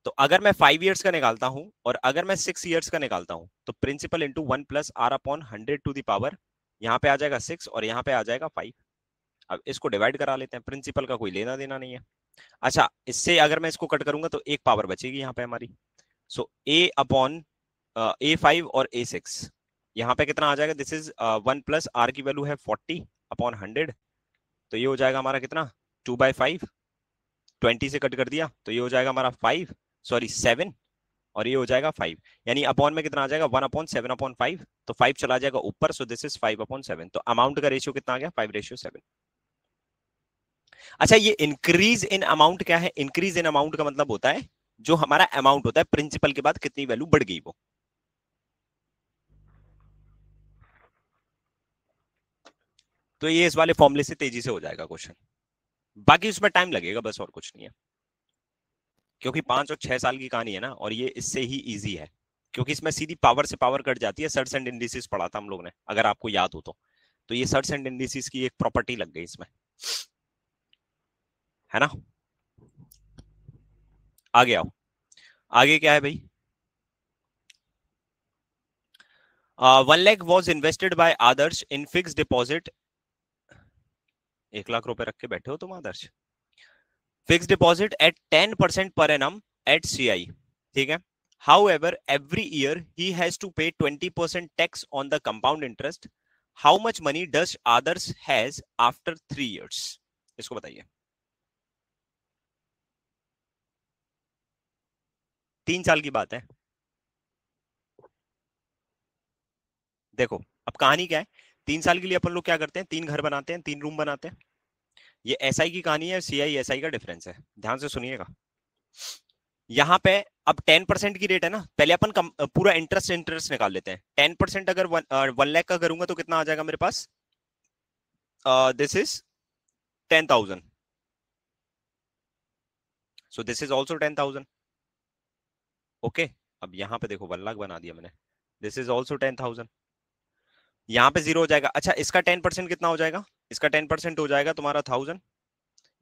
तो अगर मैं 5 ईयर्स का निकालता हूं और अगर मैं 6 ईयर्स का निकालता हूं, तो प्रिंसिपल इंटू 1 + r/100⁴ यहाँ पे आ जाएगा 6 और यहाँ पे आ जाएगा 5। अब इसको डिवाइड करा लेते हैं, प्रिंसिपल का कोई लेना देना नहीं है। अच्छा, इससे अगर मैं इसको कट करूंगा तो एक पावर बचेगी यहाँ पे हमारी। सो A/A5 और A6, यहाँ पे कितना आ जाएगा, दिस इज 1 + r की वैल्यू है 40/100, तो ये हो जाएगा हमारा कितना, 2/5, 20 से कट कर दिया तो ये हो जाएगा हमारा 5, सॉरी 7, और ये हो जाएगा 5, यानी अपॉन में कितना आ जाएगा, 1/7/5, तो 5 चला जाएगा ऊपर, सो दिस इज 5/7, तो अमाउंट का रेशियो कितना आ गया, 5:7। अच्छा, ये इंक्रीज इन अमाउंट क्या है, इंक्रीज इन अमाउंट का मतलब होता है जो हमारा अमाउंट होता है प्रिंसिपल के बाद कितनी वैल्यू बढ़ गई वो। तो ये इस वाले फॉर्मूले से तेजी से हो जाएगा क्वेश्चन, बाकी उसमें टाइम लगेगा बस, और कुछ नहीं है। क्योंकि 5 और 6 साल की कहानी है ना, और ये इससे ही इजी है, क्योंकि इसमें सीधी पावर से पावर कट जाती है। सर्ट्स एंड इंडिसेस पढ़ा था हम लोग ने, अगर आपको याद हो तो ये सर्ट्स एंड इंडिसेस की एक प्रॉपर्टी लग गई इसमें, है ना। आगे आओ, आगे क्या है भाई। 1 lakh was invested bye Adarsh in fix deposit. 1 lakh रुपए रख के बैठे हो तुम आदर्श। Fix deposit eight 10% per annum eight CI, ठीक है। However, every year he has to pay 20% tax on the compound interest. How much money does others has after 3 years? इसको बताइए। 3 साल की बात है। देखो अब कहानी क्या है, 3 साल के लिए अपन लोग क्या करते हैं, 3 घर बनाते हैं, 3 रूम बनाते हैं। ये एसआई की कहानी है, सीआई एसआई का डिफरेंस है, ध्यान से सुनिएगा। यहाँ पे अब 10% की रेट है ना, पहले अपन पूरा इंटरेस्ट इंटरेस्ट निकाल लेते हैं। 10% अगर 1 लाख का करूंगा तो कितना आ जाएगा मेरे पास, this is 10,000, so this is also 10,000। Okay, अब यहाँ पे देखो 1 लाख बना दिया मैंने, दिस इज ऑल्सो 10,000। यहाँ पे 0 हो जाएगा। अच्छा इसका 10% कितना हो जाएगा, इसका 10% हो जाएगा तुम्हारा 1000,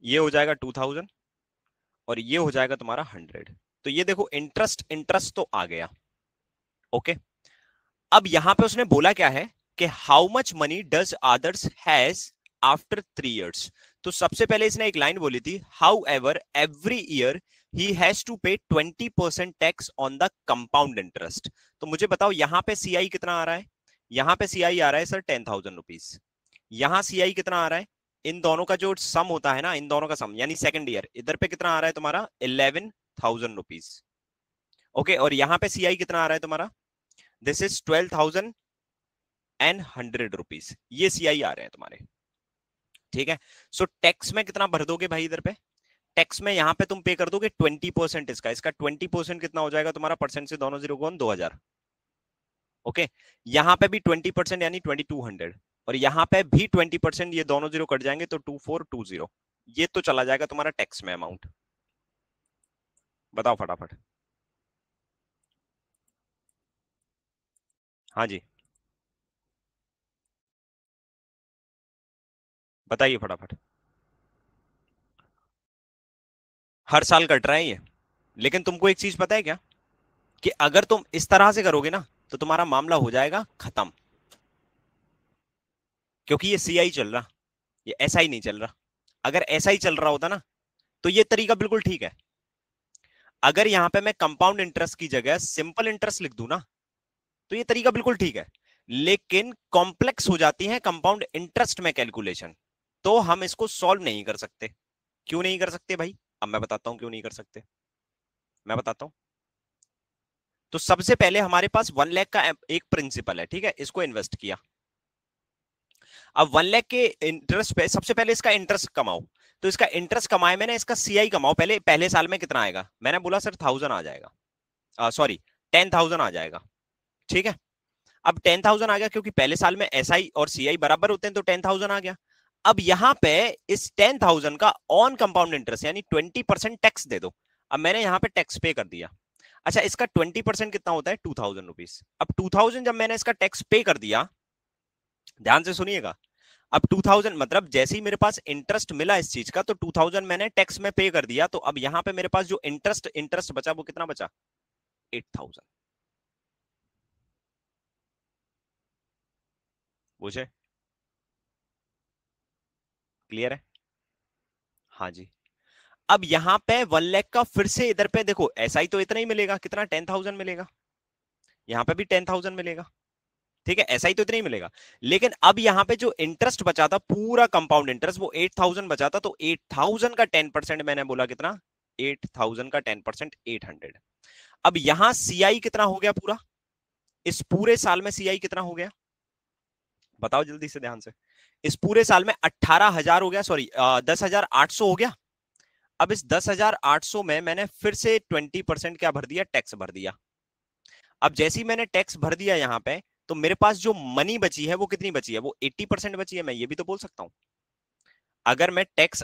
ये हो जाएगा 2000, और ये हो जाएगा तुम्हारा 100। तो ये देखो इंटरेस्ट इंटरेस्ट तो आ गया। ओके, अब यहां पे उसने बोला क्या है कि how much money does others has after 3 years। तो सबसे पहले इसने एक लाइन बोली थी, however every year he has to pay 20% tax on the compound interest. तो मुझे बताओ यहां पे सीआई कितना आ रहा है, यहां पे सीआई आ रहा है सर 10,000 रुपीज, यहां सीआई कितना आ रहा है, इन दोनों का जो सम होता है ना, इन दोनों का सम यानी सेकंड ईयर, इधर पे कितना आ रहा है तुम्हारा 11,000 रुपीज। ओके, और यहां पे सीआई कितना आ रहा है तुम्हारा, दिस इज 12,100 रुपीज, ये सीआई आ रहे हैं तुम्हारे, ठीक है। सो टैक्स में कितना भर दोगे भाई इधर पे, टैक्स में यहाँ पे तुम पे कर दोगे 20% इसका, इसका 20% कितना हो जाएगा तुम्हारा, परसेंट से दोनों जीरो कौन 2000। ओके, यहाँ पे भी 20% यानी 2200, और यहाँ पे भी 20%, ये दोनों जीरो कट जाएंगे तो 2420, ये तो चला जाएगा तुम्हारा टैक्स में अमाउंट। बताओ फटाफट। हाँ जी बताइए फटाफट। हर साल कट रहा है ये, लेकिन तुमको एक चीज पता है क्या, कि अगर तुम इस तरह से करोगे ना तो तुम्हारा मामला हो जाएगा खत्म, क्योंकि ये सीआई चल रहा, ये ऐसा ही नहीं चल रहा। अगर ऐसा ही चल रहा होता ना तो ये तरीका बिल्कुल ठीक है। अगर यहां पे मैं कंपाउंड इंटरेस्ट की जगह सिंपल इंटरेस्ट लिख दूं ना तो ये तरीका बिल्कुल ठीक है, लेकिन कॉम्प्लेक्स हो जाती है कंपाउंड इंटरेस्ट में कैलकुलेशन, तो हम इसको सॉल्व नहीं कर सकते। क्यों नहीं कर सकते भाई, अब मैं बताता हूं क्यों नहीं कर सकते, मैं बताता हूं। तो सबसे पहले हमारे पास 1 लाख का एक प्रिंसिपल है, ठीक है, इसको इन्वेस्ट किया। अब 1 लाख के इंटरेस्ट पे सबसे पहले इसका इंटरेस्ट कमाओ, तो इसका इंटरेस्ट कमाए मैंने, इसका सीआई कमाओ। पहले पहले साल में कितना आएगा, मैंने बोला सर 1000 आ जाएगा, सॉरी 10,000 आ जाएगा, ठीक है। अब 10,000 आ गया, क्योंकि पहले साल में एसआई और सीआई बराबर होते हैं, तो 10,000 आ गया। अब यहां पे इस 10,000 का ऑन कंपाउंड इंटरेस्ट यानी 20% टैक्स दे दो। अब मैंने यहां पे टैक्स पे कर दिया। अच्छा इसका 20% कितना होता है 2,000 रुपीज। अब 2,000 जब मैंने इसका टैक्स पे कर दिया, ध्यान से सुनिएगा, अब 2,000 मतलब जैसे ही मेरे पास इंटरेस्ट मिला इस चीज का, तो 2,000 मैंने टैक्स में पे कर दिया, तो अब यहां पे मेरे पास जो इंटरेस्ट इंटरेस्ट बचा वो कितना बचा 8,000। बुझे, क्लियर है। हाँ जी। अब यहां पे 1 लाख का फिर से इधर पे देखो, ऐसा ही तो इतना ही मिलेगा, कितना 10,000 मिलेगा, यहां पे भी 10,000 मिलेगा, ठीक है, ऐसा ही तो इतना ही मिलेगा। लेकिन अब यहां पे जो इंटरेस्ट बचा था पूरा कंपाउंड इंटरेस्ट वो 8,000 बचा था, तो 8,000 का 10% मैंने बोला कितना, 8,000 का 10% 800। अब यहां सीआई कितना हो गया पूरा, इस पूरे साल में सीआई कितना हो गया, बताओ जल्दी से ध्यान से। इस पूरे साल में 18,000 हो गया, सॉरी 10,800 हो गया। अब इस 10,800 में मैंने फिर से 20% क्या भर दिया, टैक्स भर दिया। अब जैसे ही मैंने टैक्स भर दिया यहां पे, तो मेरे पास जो मनी बची है वो कितनी बची है, वो 80% बची है। मैं ये भी तो बोल सकता हूं, अगर मैं टैक्स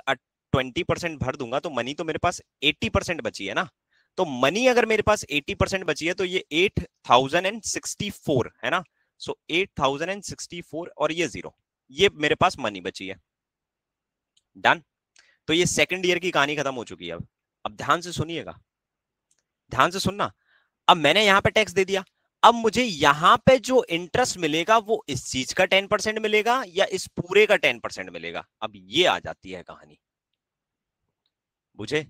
20% भर दूंगा तो मनी तो मेरे पास 80% बची है ना। तो मनी अगर मेरे पास 80% बची है तो ये 8064 है ना। सो 8064 और ये 0, ये मेरे पास मनी बची है। डन। तो ये सेकंड ईयर की कहानी खत्म हो चुकी है। अब ध्यान से सुनिएगा, ध्यान से सुनना। अब मैंने यहां पे टैक्स दे दिया, अब मुझे यहां पे जो इंटरेस्ट मिलेगा वो इस चीज का 10% मिलेगा या इस पूरे का 10% मिलेगा। अब ये आ जाती है कहानी, बुझे।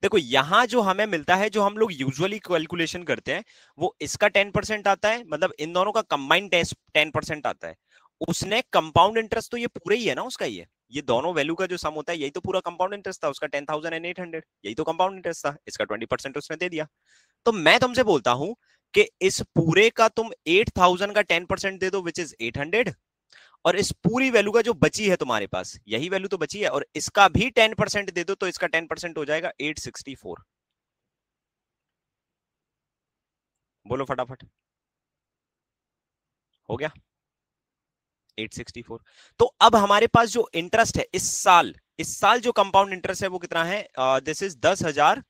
देखो यहां जो हमें मिलता है, जो हम लोग यूजुअली कैलकुलेशन करते हैं, वो इसका 10% आता है, मतलब इन दोनों का कंबाइंड 10% आता है। उसने कंपाउंड इंटरेस्ट तो ये पूरा ही है ना उसका, ये दोनों वैल्यू का जो सम होता है यही तो पूरा कंपाउंड इंटरेस्ट था उसका, 10,800, यही तो कंपाउंड इंटरेस्ट था। इसका 20% उसने दे दिया। तो मैं तुमसे बोलता हूं कि इस पूरे का तुम 8,000 का 10% दे दो, विच इज 800, और इस पूरी वैल्यू का जो बची है तुम्हारे पास, यही वैल्यू तो बची है, और इसका भी 10% दे दो, तो इसका 10% हो जाएगा 864। बोलो फटाफट, हो गया 864। तो अब हमारे पास जो इंटरेस्ट है इस साल जो कंपाउंड इंटरेस्ट है वो कितना है, दिस इज 10,000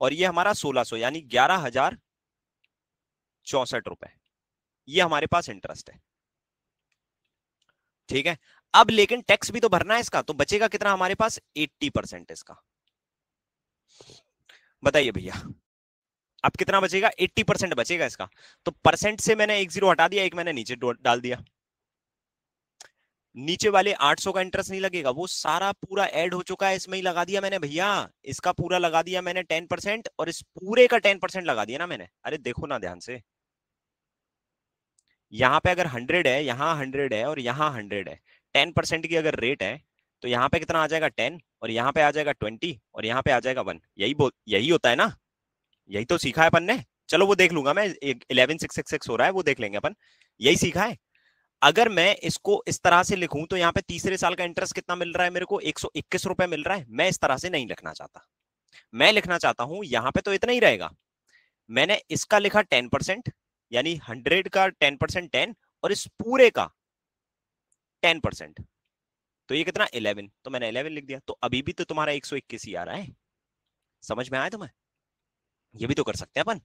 और ये हमारा 1,600, यानी 11,064 रुपए, ये हमारे पास इंटरेस्ट है। ठीक है। अब लेकिन टैक्स भी तो भरना है इसका, तो बचेगा कितना हमारे पास, 80% इसका। बताइए भैया, अब कितना बचेगा, 80% बचेगा इसका। तो परसेंट से मैंने एक जीरो हटा दिया, एक मैंने नीचे डाल दिया। नीचे वाले 800 का इंटरेस्ट नहीं लगेगा, वो सारा पूरा ऐड हो चुका है, इसमें ही लगा दिया मैंने भैया। इसका पूरा लगा दिया मैंने 10%, और इस पूरे का 10% लगा दिया ना मैंने। अरे देखो ना ध्यान से, यहाँ पे अगर 100 है, यहाँ 100 है और यहाँ 100 है, 10% की अगर रेट है, तो यहाँ पे कितना आ जाएगा 10, और यहाँ पे आ जाएगा 20, और यहाँ पे आ जाएगा 1। यही होता है ना, यही तो सीखा है अपन ने। चलो वो देख लूंगा मैं, 11666 हो रहा है वो देख लेंगे अपन, यही सीखा है। अगर मैं इसको इस तरह से लिखूं तो यहाँ पे तीसरे साल का इंटरेस्ट कितना मिल रहा है मेरे को, 121 रुपए मिल रहा है। मैं इस तरह से नहीं लिखना चाहता, मैं लिखना चाहता हूं यहाँ पे तो इतना ही रहेगा। मैंने इसका लिखा 10%, यानी 100 का 10% 10, और इस पूरे का 10%, तो ये कितना 11, तो मैंने 11 लिख दिया। तो अभी भी तो तुम्हारा 121 ही आ रहा है। समझ में आया तुम्हें, ये भी तो कर सकते हैं अपन,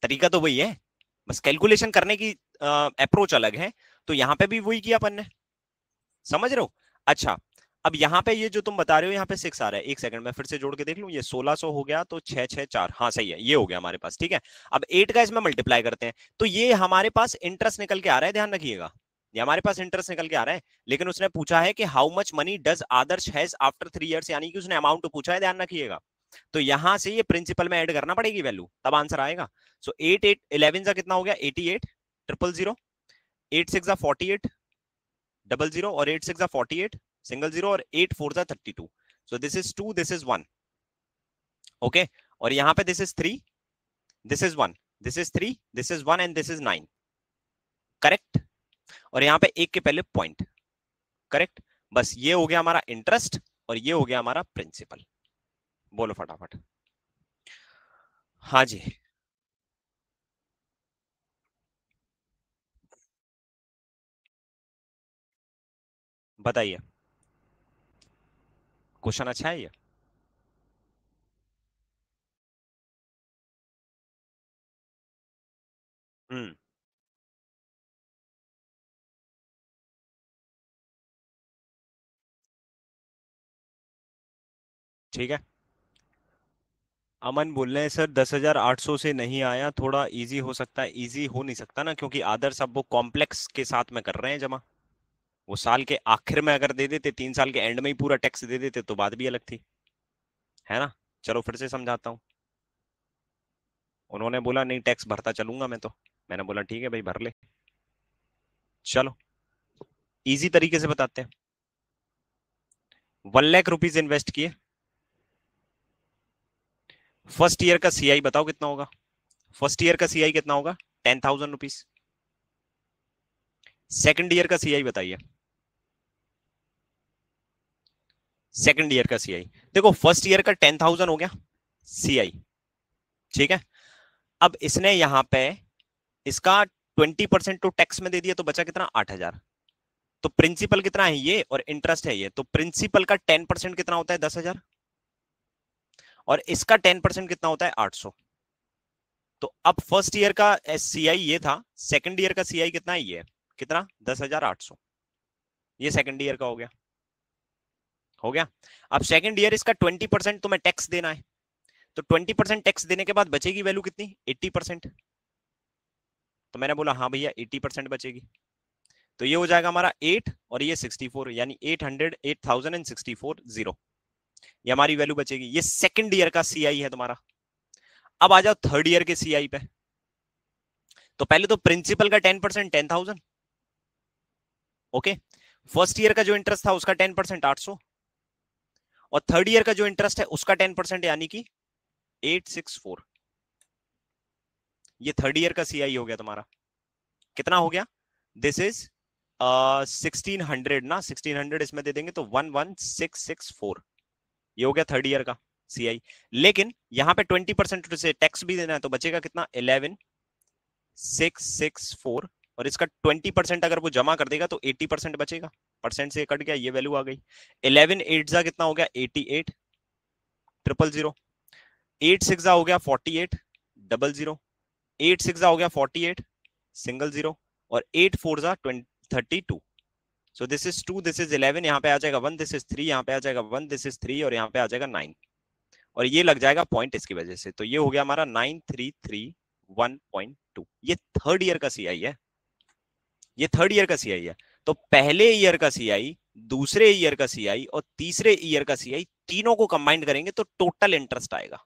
तरीका तो वही है, बस कैलकुलेशन करने की अप्रोच अलग है। तो यहां पे भी वही किया अपन ने, समझ रहे हो। अच्छा, अब यहाँ पे ये जो तुम बता रहे हो यहाँ पे 6 आ रहा है, एक सेकंड में फिर से जोड़ के देख लूं। ये 1600 हो गया, तो 664, हाँ सही है, ये हो गया हमारे पास। ठीक है, अब 8 का इसमें मल्टीप्लाई करते हैं, तो ये हमारे पास इंटरेस्ट निकल के आ रहा है, ध्यान रखिएगा, ये हमारे पास इंटरेस्ट निकल के आ रहा है। लेकिन उसने पूछा है कि how much money does Adarsh has after 3 years, यानी कि उसने अमाउंट पूछा है, ध्यान रखिएगा। तो यहां से ये प्रिंसिपल में ऐड करना पड़ेगी वैल्यू, तब आंसर आएगा। सो 8 8 11 का कितना हो गया, 88 000, 8 6 48 00, और 8 6 48 सिंगल 0, और 8 4 32। सो this is 2, this is 1, okay. और यहां पे this is 3, this is 1, this is 3, this is 1, and this is 9, correct. और यहां पे एक के पहले पॉइंट, करेक्ट। बस ये हो गया हमारा इंटरेस्ट, और ये हो गया हमारा प्रिंसिपल। बोलो फटाफट। हाँ जी, बताइए, क्वेश्चन अच्छा है ये। हम्म, ठीक है। अमन बोल रहे हैं सर 10,800 से नहीं आया, थोड़ा इजी हो सकता है। इजी हो नहीं सकता ना, क्योंकि आदर्श अब वो कॉम्प्लेक्स के साथ में कर रहे हैं जमा। वो साल के आखिर में अगर दे देते, 3 साल के एंड में ही पूरा टैक्स दे देते, तो बात भी अलग थी, है ना। चलो फिर से समझाता हूँ। उन्होंने बोला नहीं टैक्स भरता चलूंगा मैं, तो मैंने बोला ठीक है भाई भर ले। चलो इजी तरीके से बताते हैं। 1 लाख रुपीज इन्वेस्ट किए, फर्स्ट ईयर का सीआई बताओ कितना होगा। फर्स्ट ईयर का सीआई कितना होगा, 10,000 रुपीज। सेकंड ईयर का सीआई बताइए, सेकंड ईयर का सीआई। देखो फर्स्ट ईयर का 10,000 हो गया सीआई, ठीक है। अब इसने यहां पे इसका 20% तो टैक्स में दे दिया, तो बचा कितना, 8,000। तो प्रिंसिपल कितना है ये, और इंटरेस्ट है ये, तो प्रिंसिपल का 10% कितना होता है, 10,000। और इसका 10% कितना होता है 800। तो अब फर्स्ट ईयर का सीआई ये था, सेकंड ईयर का सीआई कितना है, ये कितना 10,800। ये सेकंड ईयर का हो गया, हो गया। अब सेकंड ईयर इसका 20% तुम्हें टैक्स देना है, तो 20% टैक्स देने के बाद बचेगी वैल्यू कितनी 80%। तो मैंने बोला हाँ भैया 80% बचेगी, तो ये हो जाएगा हमारा 8 और ये 64, यानी 800,864 जीरो, ये हमारी वैल्यू बचेगी। ये सेकंड ईयर का सीआई है तुम्हारा। अब आ जाओ थर्ड ईयर के सीआई पे। तो पहले तो प्रिंसिपल का 10% 10,000, ओके। फर्स्ट ईयर का जो इंटरेस्ट था उसका 10% 800, और थर्ड ईयर का जो इंटरेस्ट है उसका 10% यानी कि 864। ये थर्ड ईयर का सीआई हो गया तुम्हारा। कितना हो गया, दिस इज 1600 ना, 1600 इसमें दे देंगे तो 11664, ये हो गया थर्ड ईयर का सीआई। लेकिन यहां पे 20% से टैक्स भी देना है, तो बचेगा कितना 11664, और इसका 20% अगर वो जमा कर देगा तो 80% बचेगा, परसेंट से कट गया, ये वैल्यू आ गई। 11 8 जा कितना हो गया 88 000, 8 6 हो गया 48 00, 8 6 हो गया 48 सिंगल 0, और 8 4 32। सो दिस इज 2, दिस इज 11, यहाँ पे आ जाएगा 1, दिस इज 3, यहाँ पे आ जाएगा 1, दिस इज 3, और यहाँ पे आ जाएगा 9, और ये लग जाएगा पॉइंट इसकी वजह से। तो ये हो गया हमारा 9331.2। ये थर्ड ईयर का सीआई है, ये थर्ड ईयर का सीआई है। तो पहले ईयर का सीआई, दूसरे ईयर का सीआई और तीसरे ईयर का सीआई, तीनों को कंबाइन करेंगे तो टोटल इंटरेस्ट आएगा।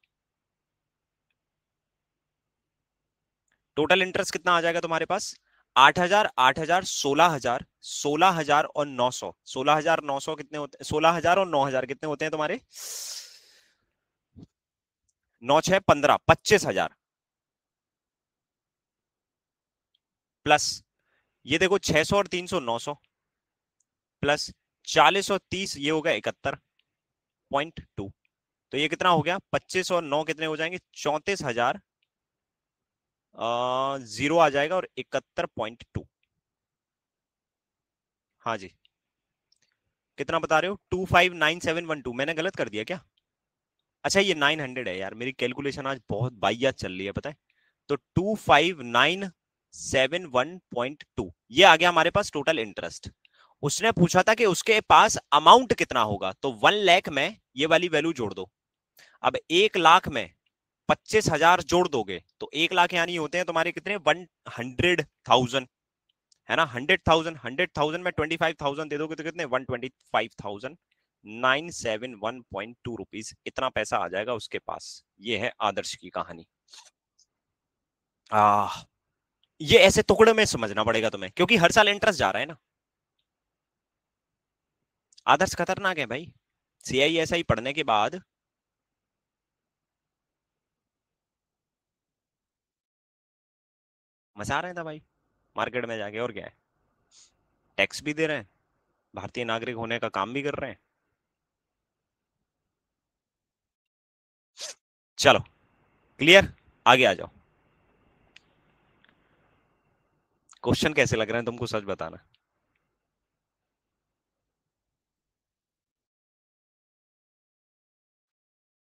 टोटल इंटरेस्ट कितना आ जाएगा तुम्हारे पास 8,000 8,000 16,000 16,000 और 900। 16,900 कितने होते हैं, 16,000 और 9,000 कितने होते हैं तुम्हारे 9 6 15 25,000 प्लस ये देखो 600 और 300 900 प्लस 40 और 30 ये होगा 71.2। तो ये कितना हो गया 25 और 9 कितने हो जाएंगे 34,000 जीरो आ जाएगा और 71.2। हाँ जी, कितना बता रहे हो 259712, मैंने गलत कर दिया क्या? अच्छा ये 900 है यार, मेरी कैलकुलेशन आज बहुत बाइया चल रही है पता है। तो 2597.2 ये आ गया हमारे पास टोटल इंटरेस्ट। उसने पूछा था कि उसके पास अमाउंट कितना होगा, तो 1 लाख में ये वाली वैल्यू जोड़ दो। अब 1 लाख में 25,000 जोड़ दोगे तो 1 लाख यानी होते हैं तुम्हारे कितने 100,000, है ना। 100,000 में 25,000 दे दोगे तो कितने 125,971.2 रुपीज, इतना पैसा आ जाएगा उसके पास। ये है आदर्श की कहानी। ये ऐसे टुकड़े में समझना पड़ेगा तुम्हें, क्योंकि हर साल इंटरेस्ट जा रहा है ना। आदर्श खतरनाक है भाई, सीआई ऐसा ही पढ़ने के बाद मजा आ रहा था भाई, मार्केट में जाके। और क्या है, टैक्स भी दे रहे हैं, भारतीय नागरिक होने का काम भी कर रहे हैं। चलो क्लियर, आगे आ जाओ। क्वेश्चन कैसे लग रहे हैं तुमको, सच बताना।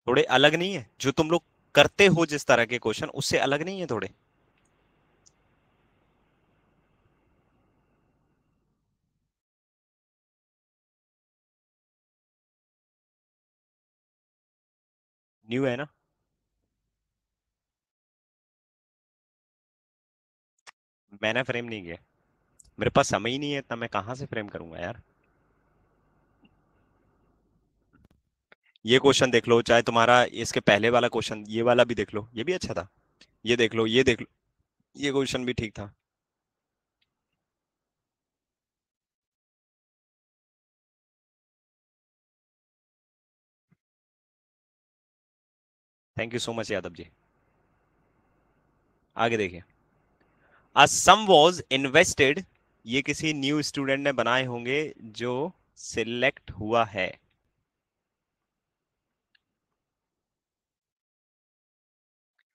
थोड़े अलग नहीं है जो तुम लोग करते हो, जिस तरह के क्वेश्चन उससे अलग नहीं है थोड़े? न्यू है ना। मैंने फ्रेम नहीं किया, मेरे पास समय ही नहीं है इतना, मैं कहां से फ्रेम करूंगा यार। ये क्वेश्चन देख लो, चाहे तुम्हारा इसके पहले वाला क्वेश्चन, ये वाला भी देख लो, ये भी अच्छा था। ये देख लो, ये देख लो, ये क्वेश्चन भी ठीक था। Thank you so much Yadav ji. आगे देखिए, अ सम वाज इन्वेस्टेड, ये किसी न्यू स्टूडेंट ने बनाए होंगे जो सिलेक्ट हुआ है।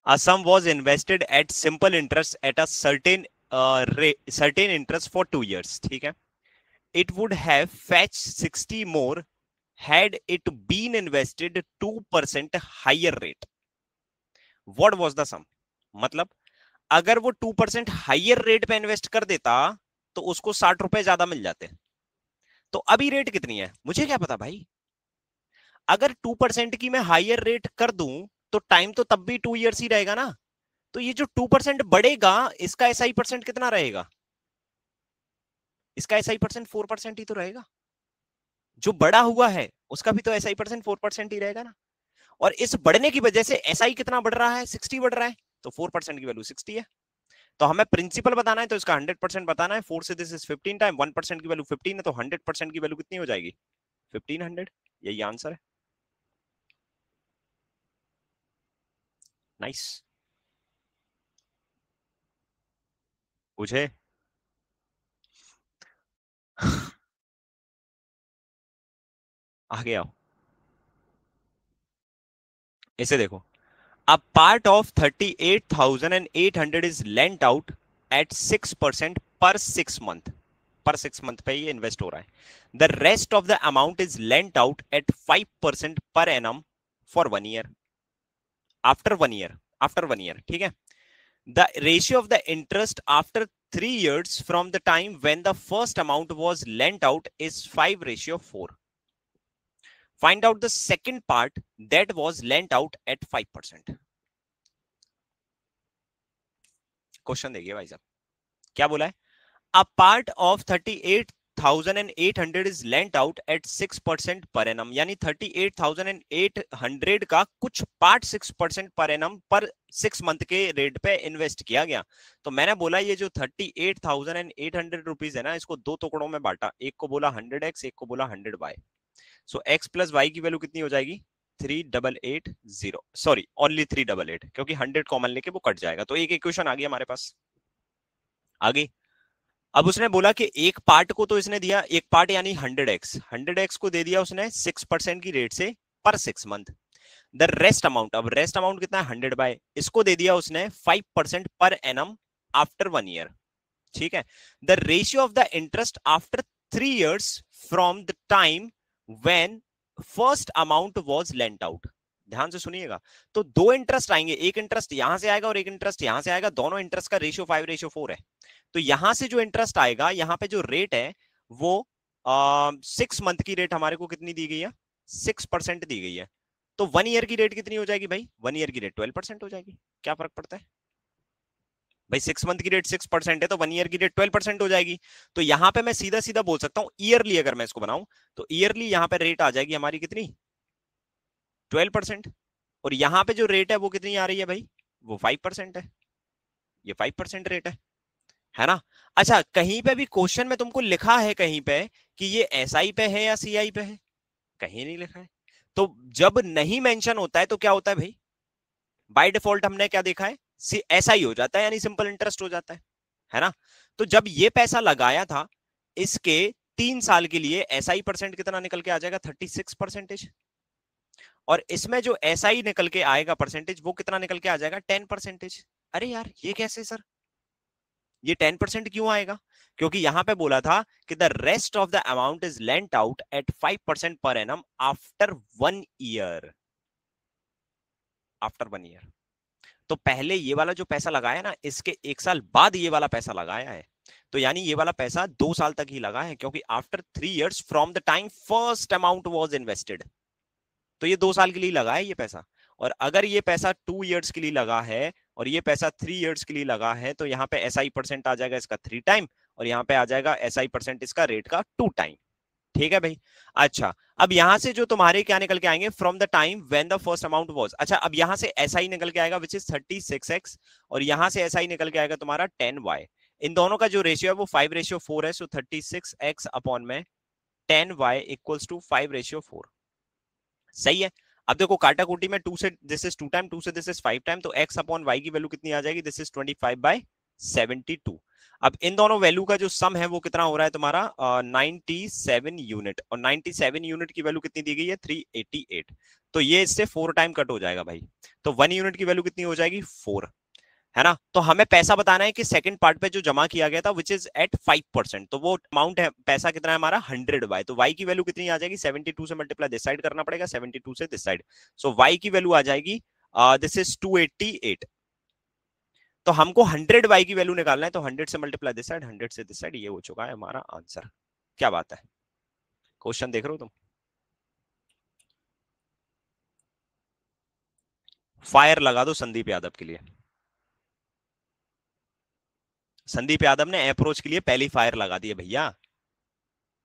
A sum was invested at simple interest at a certain interest for 2 years, ठीक है। It would have fetched 60 more had it been invested 2% higher rate, what was the sum? मतलब अगर वो 2% हाइयर रेट पे invest कर देता तो उसको 60 रुपए ज्यादा मिल जाते। तो अभी रेट कितनी है मुझे क्या पता भाई। अगर 2% की मैं हाइयर रेट कर दूं तो टाइम तो तब भी 2 years ही रहेगा ना। तो ये जो 2% बढ़ेगा इसका एसआई परसेंट कितना रहेगा? इसका एसआई परसेंट 4% ही तो रहेगा। जो बड़ा हुआ है उसका भी तो एसआई परसेंट 4% ही रहेगा ना। और इस बढ़ने की वजह से एसआई कितना बढ़ रहा है? 60 बढ़ रहा है। तो 4% की वैल्यू 60 है। तो हमें प्रिंसिपल बताना है तो इसका 100% बताना है। 4 से दिस इज 15 टाइम 1% की वैल्यू 15 है तो 100% की वैल्यू कितनी हो जाएगी? 1500। यही आंसर है। नाइस। मुझे आगे आओ। इसे देखो। A part of 38,800 is lent out at 6% per 6 month। पर 6 मंथ पे ये इन्वेस्ट हो रहा है। The rest of the amount is lent out at 5% per annum for 1 year। After one year ठीक है। The ratio of the interest after 3 years from the time when the first amount was lent out is 5:4। Find out the second part that was lent out at 5%। Question देखिए भाई साहब क्या बोला है। A part of 38,800 is lent out at 6% per annum। यानी 38,800 का कुछ part 6% per annum पर 6 मंथ के रेट पे इन्वेस्ट किया गया। तो मैंने बोला ये जो 38,800 रुपीज है ना इसको दो टुकड़ों में बांटा। एक को बोला 100x एक को बोला 100y। सो x प्लस वाई की वैल्यू कितनी हो जाएगी? 3880। सॉरी ओनली 388 क्योंकि 100 कॉमन लेके वो कट जाएगा। तो एक इक्वेशन आ गई हमारे पास। आगे अब उसने बोला कि एक पार्ट को तो इसने दिया एक पार्ट यानी 100x को दे दिया उसने 6% की रेट से पर 6 मंथ। द रेस्ट अमाउंट अब रेस्ट अमाउंट कितना है 100 बाय इसको दे दिया उसने 5% पर एनम आफ्टर 1 year। ठीक है। The ratio of the interest after 3 years from the time when first amount was lent out. ध्यान से सुनिएगा। तो दो इंटरेस्ट आएंगे एक इंटरेस्ट यहां से आएगा और एक इंटरेस्ट यहां से आएगा। दोनों इंटरेस्ट का रेशियो 5:4 है। तो यहां से जो इंटरेस्ट आएगा यहाँ पे जो रेट है वो 6 मंथ की रेट हमारे को कितनी दी गई है? 6% दी गई है। तो 1 year की रेट कितनी हो जाएगी भाई? 1 year की रेट 12% हो जाएगी। क्या फर्क पड़ता है भाई? 6 मंथ की रेट 6% है तो 1 year की रेट 12% हो जाएगी। तो यहां पे मैं सीधा सीधा बोल सकता हूं ईयरली अगर मैं इसको बनाऊं तो ईयरली यहां पे रेट आ जाएगी हमारी कितनी? 12%। और यहां पे जो रेट है वो कितनी आ रही है भाई? वो 5% है। ये 5% रेट है ना। अच्छा कहीं पे भी क्वेश्चन में तुमको लिखा है कहीं पे कि ये एसआई पे है या सीआई पे है? कहीं नहीं लिखा है। तो जब नहीं मेंशन होता है तो क्या होता है भाई? बाय डिफॉल्ट हमने क्या देखा है? एसआई हो जाता है यानी सिंपल इंटरेस्ट हो जाता है ना। तो जब ये पैसा लगाया था इसके 3 साल के लिए एसआई परसेंट कितना निकल के आ जाएगा? 36%। और इसमें जो एसआई निकल के आएगा परसेंटेज वो कितना निकल के आ जाएगा? 10%। अरे यार ये कैसे सर? ये 10% क्यों आएगा? क्योंकि यहां पे बोला था कि the rest of the amount is lent out at 5% per annum after 1 year। After 1 year। तो पहले ये वाला जो पैसा लगाया ना इसके 1 साल बाद ये वाला पैसा लगाया है। तो यानी ये वाला पैसा 2 साल तक ही लगा है क्योंकि after 3 years from the time first amount was invested. तो ये 2 साल के लिए लगा है ये पैसा। और अगर ये पैसा 2 years के लिए लगा है और ये पैसा 3 years के लिए लगा है तो यहाँ पे एसआई परसेंट आ जाएगा इसका 3 टाइम और यहाँ पे आ जाएगा एसआई परसेंट इसका रेट का 2 टाइम। ठीक है भाई। अच्छा अब यहां से जो तुम्हारे क्या निकल के आएंगे? From the time when the first amount was. अच्छा अब यहां से एसआई निकल के आएगा विच इज 36x और यहां से एसआई निकल के आएगा तुम्हारा 10y। इन दोनों का जो रेशियो है वो 5:4 है। सो 36x अपॉन में 10y इक्वल्स टू 5:4। सही है। अब देखो काटा कोटी में 2 से दिस इज 2 टाइम 2 से दिस इज 5 टाइम तो x अपॉन y की वैल्यू कितनी आ जाएगी? This is 25/72। अब इन दोनों वैल्यू का जो सम है वो कितना हो रहा है तुम्हारा? 97 यूनिट। और 97 यूनिट की वैल्यू कितनी दी गई है? 388। तो ये इससे 4 टाइम कट हो जाएगा भाई। तो 1 यूनिट की वैल्यू कितनी हो जाएगी? 4। है ना। तो हमें पैसा बताना है कि सेकंड पार्ट पे जो जमा किया गया था विच इज एट 5%, तो वो अमाउंट है, पैसा कितना है हमारा 100 तो y की वैल्यू कितनी आ जाएगी 72 से मल्टीप्लाई दिस साइड करना पड़ेगा 72 से दिस साइड, सो y की वैल्यू आ जाएगी दिस इज 288। तो हमको 100 y की वैल्यू निकालना है, तो 100 से मल्टीप्लाई दिस साइड 100 से दिस साइड, ये हो चुका है हमारा आंसर। क्या बात है, क्वेश्चन देख रहे हो तुम। फायर लगा दो संदीप यादव के लिए। संदीप यादव ने अप्रोच के लिए पहली फायर लगा दी है भैया,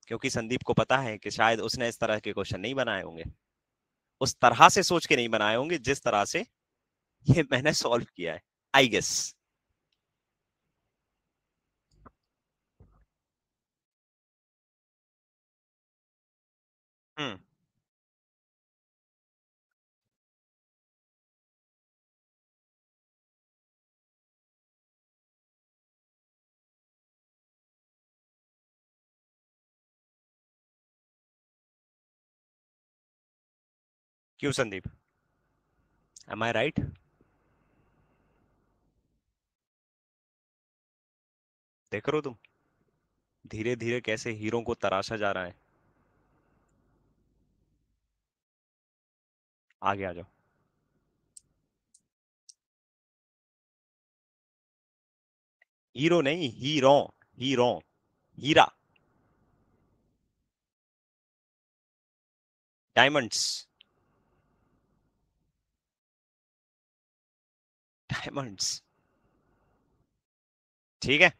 क्योंकि संदीप को पता है कि शायद उसने इस तरह के क्वेश्चन नहीं बनाए होंगे, उस तरह से सोच के नहीं बनाए होंगे जिस तरह से ये मैंने सॉल्व किया है, आई गेस। हम्म। क्यों संदीप, एम आई राइट? देख रहे हो तुम धीरे धीरे कैसे हीरो को तराशा जा रहा है। आगे आ जाओ। हीरो नहीं, हीरो, हीरो, हीरा, डायमंड्स, डायमंड्स। ठीक है।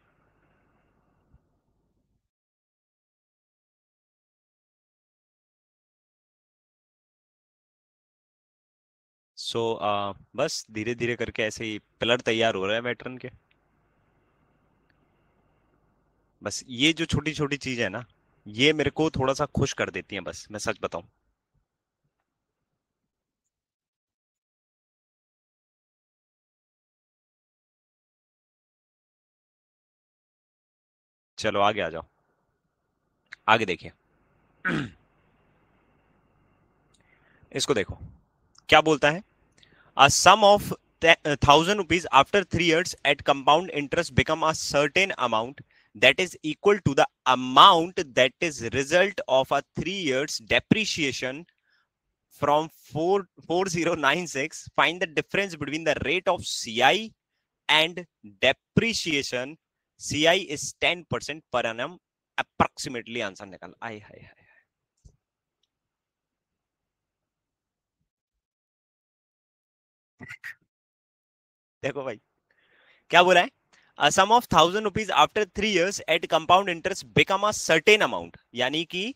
सो बस धीरे धीरे करके ऐसे ही पिलर तैयार हो रहे हैं वेटरन के। बस ये जो छोटी छोटी चीज है ना, ये मेरे को थोड़ा सा खुश कर देती है, बस मैं सच बताऊं। चलो आगे आ जाओ, आगे देखिए। इसको देखो क्या बोलता है। A sum of 1,000 rupees after 3 years at compound interest become a certain amount that is equal to the amount that is result of a 3 years depreciation from 4096. Find the difference between the rate of CI and depreciation. CI is 10% per annum approximately। Answer निकाल। आए हाय हाय। देखो भाई क्या बोला है। A sum of 1,000 rupees after 3 years at compound interest become a certain amount, यानी कि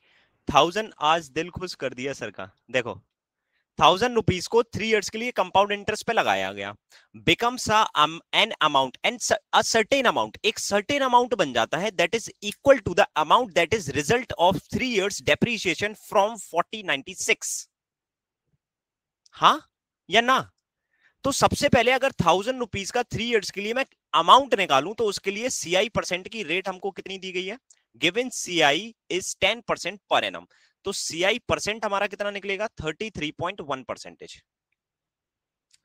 1,000, आज दिल खुश कर दिया सर का। देखो 1,000 रुपीज को 3 इयर्स के लिए कंपाउंड इंटरेस्ट पे लगाया गया, becomes an amount and a certain amount, एक सर्टेन अमाउंट बन जाता है that is equal to the amount that is result of 3 years depreciation from 4096। हाँ या ना। तो सबसे पहले अगर 1,000 रुपीज का 3 इयर्स के लिए मैं अमाउंट निकालूं, तो उसके लिए सीआई परसेंट की रेट हमको कितनी दी गई है। Given CI is 10% per annum, तो सीआई परसेंट हमारा कितना निकलेगा 33.1%।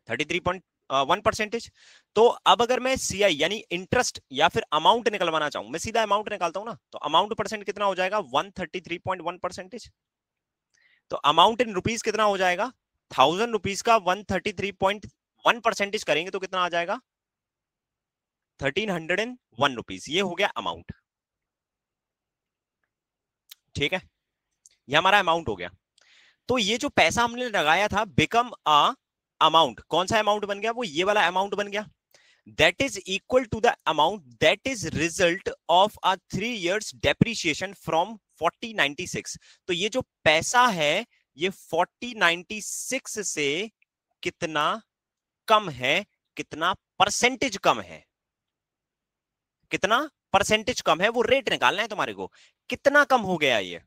33.1%। तो अब अगर मैं सीआई यानी इंटरेस्ट या फिर अमाउंट निकलवाना चाहूं, मैं सीधा अमाउंट निकालता हूं ना, तो अमाउंट परसेंट कितना हो जाएगा 133.1%। तो अमाउंट इन रुपीज कितना हो जाएगा, 1,000 रुपीज का 133.1% करेंगे तो कितना आ जाएगा 1,301 रुपीज, ये हो गया अमाउंट। ठीक है, ये हमारा अमाउंट हो गया। तो ये जो पैसा हमने लगाया था बिकम अ अमाउंट, कौन सा अमाउंट बन गया, वो ये वाला अमाउंट बन गया, that is equal to the amount that is result of a 3 years depreciation from 4096। तो ये जो पैसा है ये 4096 से कितना कम है, कितना परसेंटेज कम है, कितना परसेंटेज कम है, वो रेट निकालना है तुम्हारे को, कितना कम हो गया ये।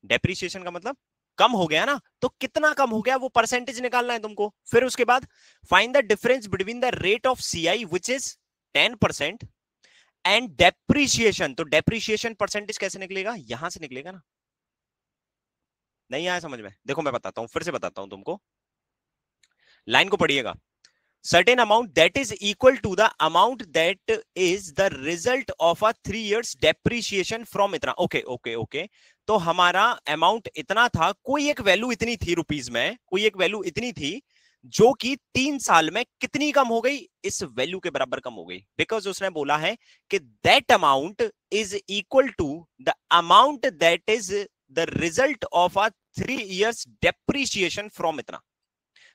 डेप्रिसिएशन का मतलब कम हो गया ना, तो कितना कम हो गया वो परसेंटेज निकालना है तुमको। फिर उसके बाद find the difference between the rate of CI which is 10% and depreciation. तो डेप्रिसिएशन परसेंटेज कैसे निकलेगा, यहां से निकलेगा ना। नहीं आया समझ में, देखो मैं बताता हूं, फिर से बताता हूं तुमको, लाइन को पढ़िएगा। certain amount that is equal to the amount that is the result of a 3 years depreciation from इतना. ओके ओके ओके, तो हमारा अमाउंट इतना था, कोई एक वैल्यू इतनी थी रुपीज में, कोई एक वैल्यू इतनी थी जो कि 3 साल में कितनी कम हो गई, इस वैल्यू के बराबर कम हो गई. बिकॉज उसने बोला है कि that amount is equal to the amount that is the result of a 3 years depreciation from इतना.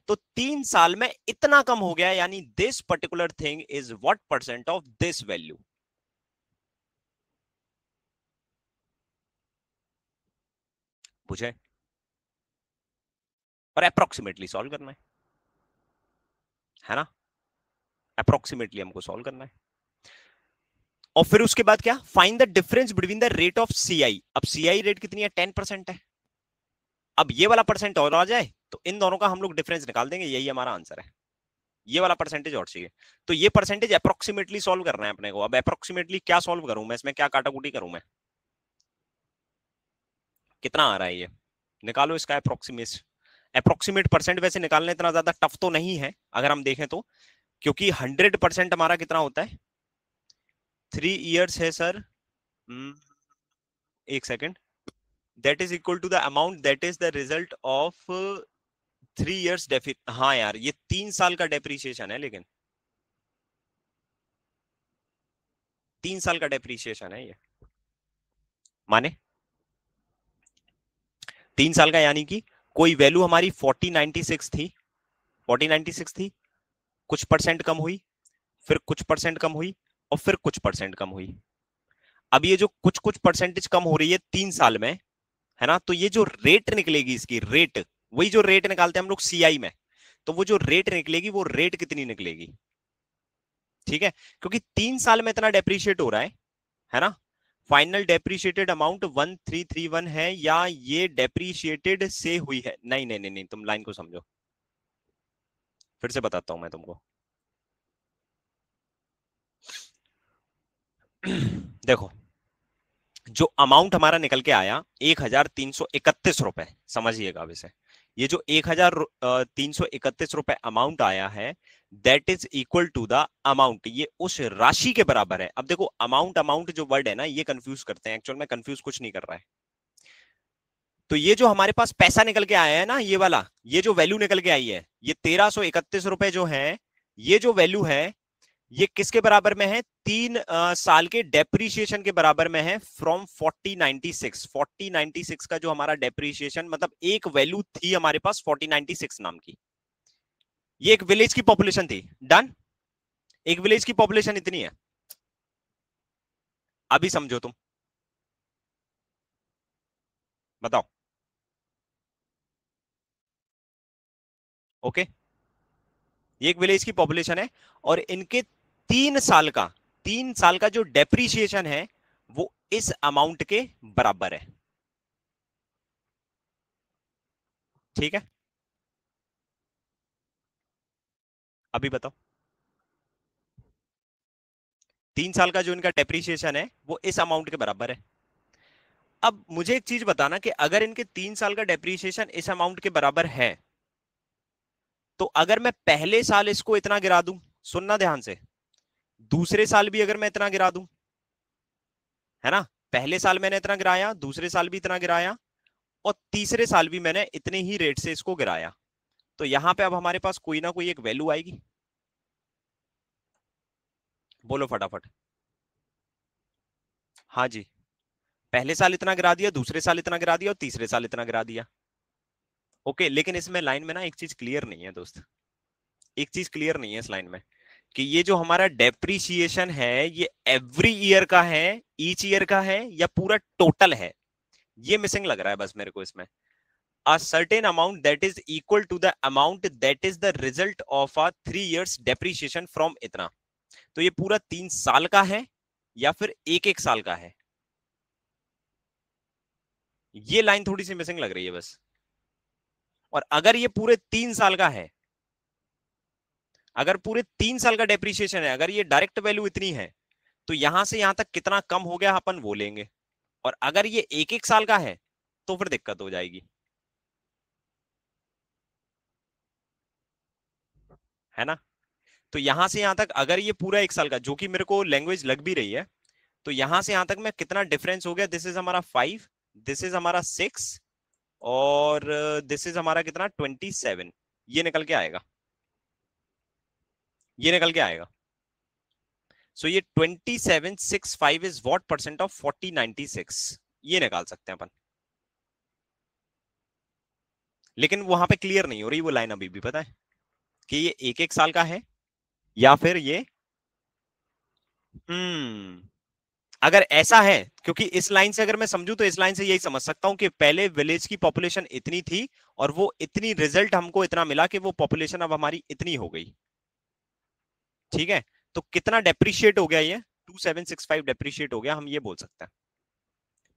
तो 3 साल में इतना कम हो गया, यानी this particular thing is what percent of this value. बुझे? और अप्रोक्सीमेटली सॉल्व करना है ना, अप्रोक्सीमेटली हमको सॉल्व करना है. और फिर उसके बाद क्या, find the difference between the rate of CI. अब सीआई रेट कितनी है, 10% है. अब ये वाला परसेंट और आ जाए तो इन दोनों का हम लोग डिफरेंस निकाल देंगे, यही हमारा आंसर है. ये वाला परसेंटेज और चाहिए. तो ये परसेंटेज अप्रोक्सीमेटली सॉल्व करना है अपने को. अब अप्रोक्सीमेटली क्या सॉल्व करूं मैं, इसमें क्या काटाकुटी करूं मैं, कितना आ रहा है ये, निकालो इसका अप्रोक्सीमेट परसेंट. वैसे निकालना इतना ज्यादा टफ तो नहीं है अगर हम देखें तो, क्योंकि 100% हमारा कितना होता है, 3 years है सर. एक second. That is equal to the amount that is the result of 3 years डेफि. हाँ यार, ये 3 साल का डेप्रीशिएशन है, लेकिन 3 साल का डेप्रीशिएशन है ये, माने 3 साल का, यानी कि कोई वैल्यू हमारी 4096 थी, 4096 थी, कुछ परसेंट कम हुई, फिर कुछ परसेंट कम हुई, और फिर कुछ परसेंट कम हुई. अब ये जो कुछ कुछ परसेंटेज कम हो रही है 3 साल में, है ना, तो ये जो रेट निकलेगी इसकी, रेट, वही जो रेट निकालते हैं हम लोग सीआई में, तो वो जो रेट निकलेगी वो रेट कितनी निकलेगी. ठीक है, क्योंकि 3 साल में इतना डेप्रीशिएट हो रहा है ना. फाइनल डेप्रीशिएटेड अमाउंट 1331 है, या ये डेप्रीशिएटेड से हुई है, नहीं नहीं नहीं नहीं, तुम लाइन को समझो, फिर से बताता हूं मैं तुमको. देखो, जो अमाउंट हमारा निकल के आया 1331 रुपए, समझिएगा. अब इसे, ये जो 1331 रुपए अमाउंट आया है, that is equal to the amount, ये उस राशि के बराबर है. अब देखो, अमाउंट अमाउंट जो वर्ड है ना, ये कंफ्यूज करते हैं, एक्चुअल में कंफ्यूज कुछ नहीं कर रहा है. तो ये जो हमारे पास पैसा निकल के आया है ना, ये वाला, ये जो वैल्यू निकल के आई है, ये 1331 रुपए जो है, ये जो वैल्यू है, ये किसके बराबर में है, 3 साल के डेप्रीशिएशन के बराबर में है, फ्रॉम 4096 का जो हमारा डेप्रीशिएशन, मतलब एक वैल्यू थी हमारे पास 4096 नाम की, ये एक विलेज की पॉपुलेशन थी. डन, एक विलेज की पॉपुलेशन इतनी है. अभी समझो तुम, बताओ. ओके, ये एक विलेज की पॉपुलेशन है, और इनके 3 साल का जो डेप्रीशिएशन है वो इस अमाउंट के बराबर है. ठीक है, अभी बताओ. 3 साल का जो इनका डेप्रीशिएशन है वो इस अमाउंट के बराबर है. अब मुझे एक चीज बताना कि अगर इनके 3 साल का डेप्रीशिएशन इस अमाउंट के बराबर है, तो अगर मैं पहले साल इसको इतना गिरा दूं, सुनना ध्यान से, दूसरे साल भी अगर मैं इतना गिरा दूं, है ना, पहले साल मैंने इतना गिराया, दूसरे साल भी इतना गिराया, और तीसरे साल भी मैंने इतने ही रेट से इसको गिराया, तो यहां पे अब हमारे पास कोई ना कोई एक वैल्यू आएगी. बोलो फटाफट. हाँ जी, पहले साल इतना गिरा दिया, दूसरे साल इतना गिरा दिया, और तीसरे साल इतना गिरा दिया. ओके, लेकिन इसमें लाइन में ना एक चीज क्लियर नहीं है दोस्त, एक चीज क्लियर नहीं है इस लाइन में, कि ये जो हमारा डेप्रीशिएशन है ये एवरी ईयर का है, ईच ईयर का है, या पूरा टोटल है, ये मिसिंग लग रहा है बस मेरे को इसमें. a certain amount that is equal to the amount that is the result of a 3 years depreciation from इतना. तो ये पूरा 3 साल का है या फिर एक एक साल का है, ये लाइन थोड़ी सी मिसिंग लग रही है बस. और अगर ये पूरे 3 साल का है, अगर पूरे 3 साल का डेप्रीशिएशन है, अगर ये डायरेक्ट वैल्यू इतनी है, तो यहां से यहां तक कितना कम हो गया अपन वो लेंगे. और अगर ये एक एक साल का है तो फिर दिक्कत हो जाएगी, है ना. तो यहां से यहां तक अगर ये पूरा 1 साल का, जो कि मेरे को लैंग्वेज लग भी रही है, तो यहां से यहां तक में कितना डिफरेंस हो गया, दिस इज हमारा 5, दिस इज हमारा 6, और दिस इज हमारा कितना 27, ये निकल के आएगा, ये निकल के आएगा। सो ये 2765 इज व्हाट परसेंट ऑफ 4096, ये निकाल सकते हैं अपन। लेकिन वहां पे क्लियर नहीं हो रही वो लाइन अभी भी, पता है कि ये 1 1 साल का है या फिर ये, अगर ऐसा है, क्योंकि इस लाइन से अगर मैं समझू तो इस लाइन से यही समझ सकता हूं कि पहले विलेज की पॉपुलेशन इतनी थी और वो इतनी, रिजल्ट हमको इतना मिला कि वो पॉपुलेशन अब हमारी इतनी हो गई। ठीक है, तो कितना डेप्रिशिएट हो गया ये, 2765 डेप्रिशिएट हो गया, हम ये बोल सकते हैं।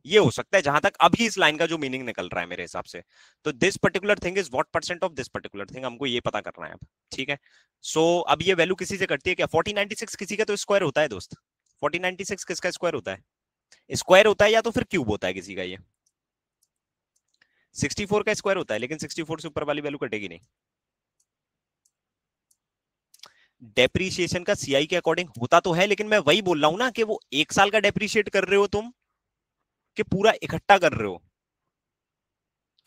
ये हो सकता है जहां तक अभी इस लाइन का जो मीनिंग निकल रहा है मेरे हिसाब से। तो this particular thing is what percent of this particular thing, हमको ये पता करना है अब। ठीक है, सो अब ये वैल्यू किसी से कटती है क्या, 4096 किसी का तो स्क्वायर होता है दोस्त, 4096 किसका स्क्वायर होता है, स्क्वायर होता है या तो फिर क्यूब होता है किसी का, ये 64 का स्क्वायर होता है, लेकिन 64 से ऊपर वाली वैल्यू कटेगी नहीं। डेप्रीशिएशन का सीआई के अकॉर्डिंग होता तो है, लेकिन मैं वही बोल रहा हूं ना कि वो 1 साल का डेप्रीशिएट कर रहे हो तुम कि पूरा इकट्ठा कर रहे हो,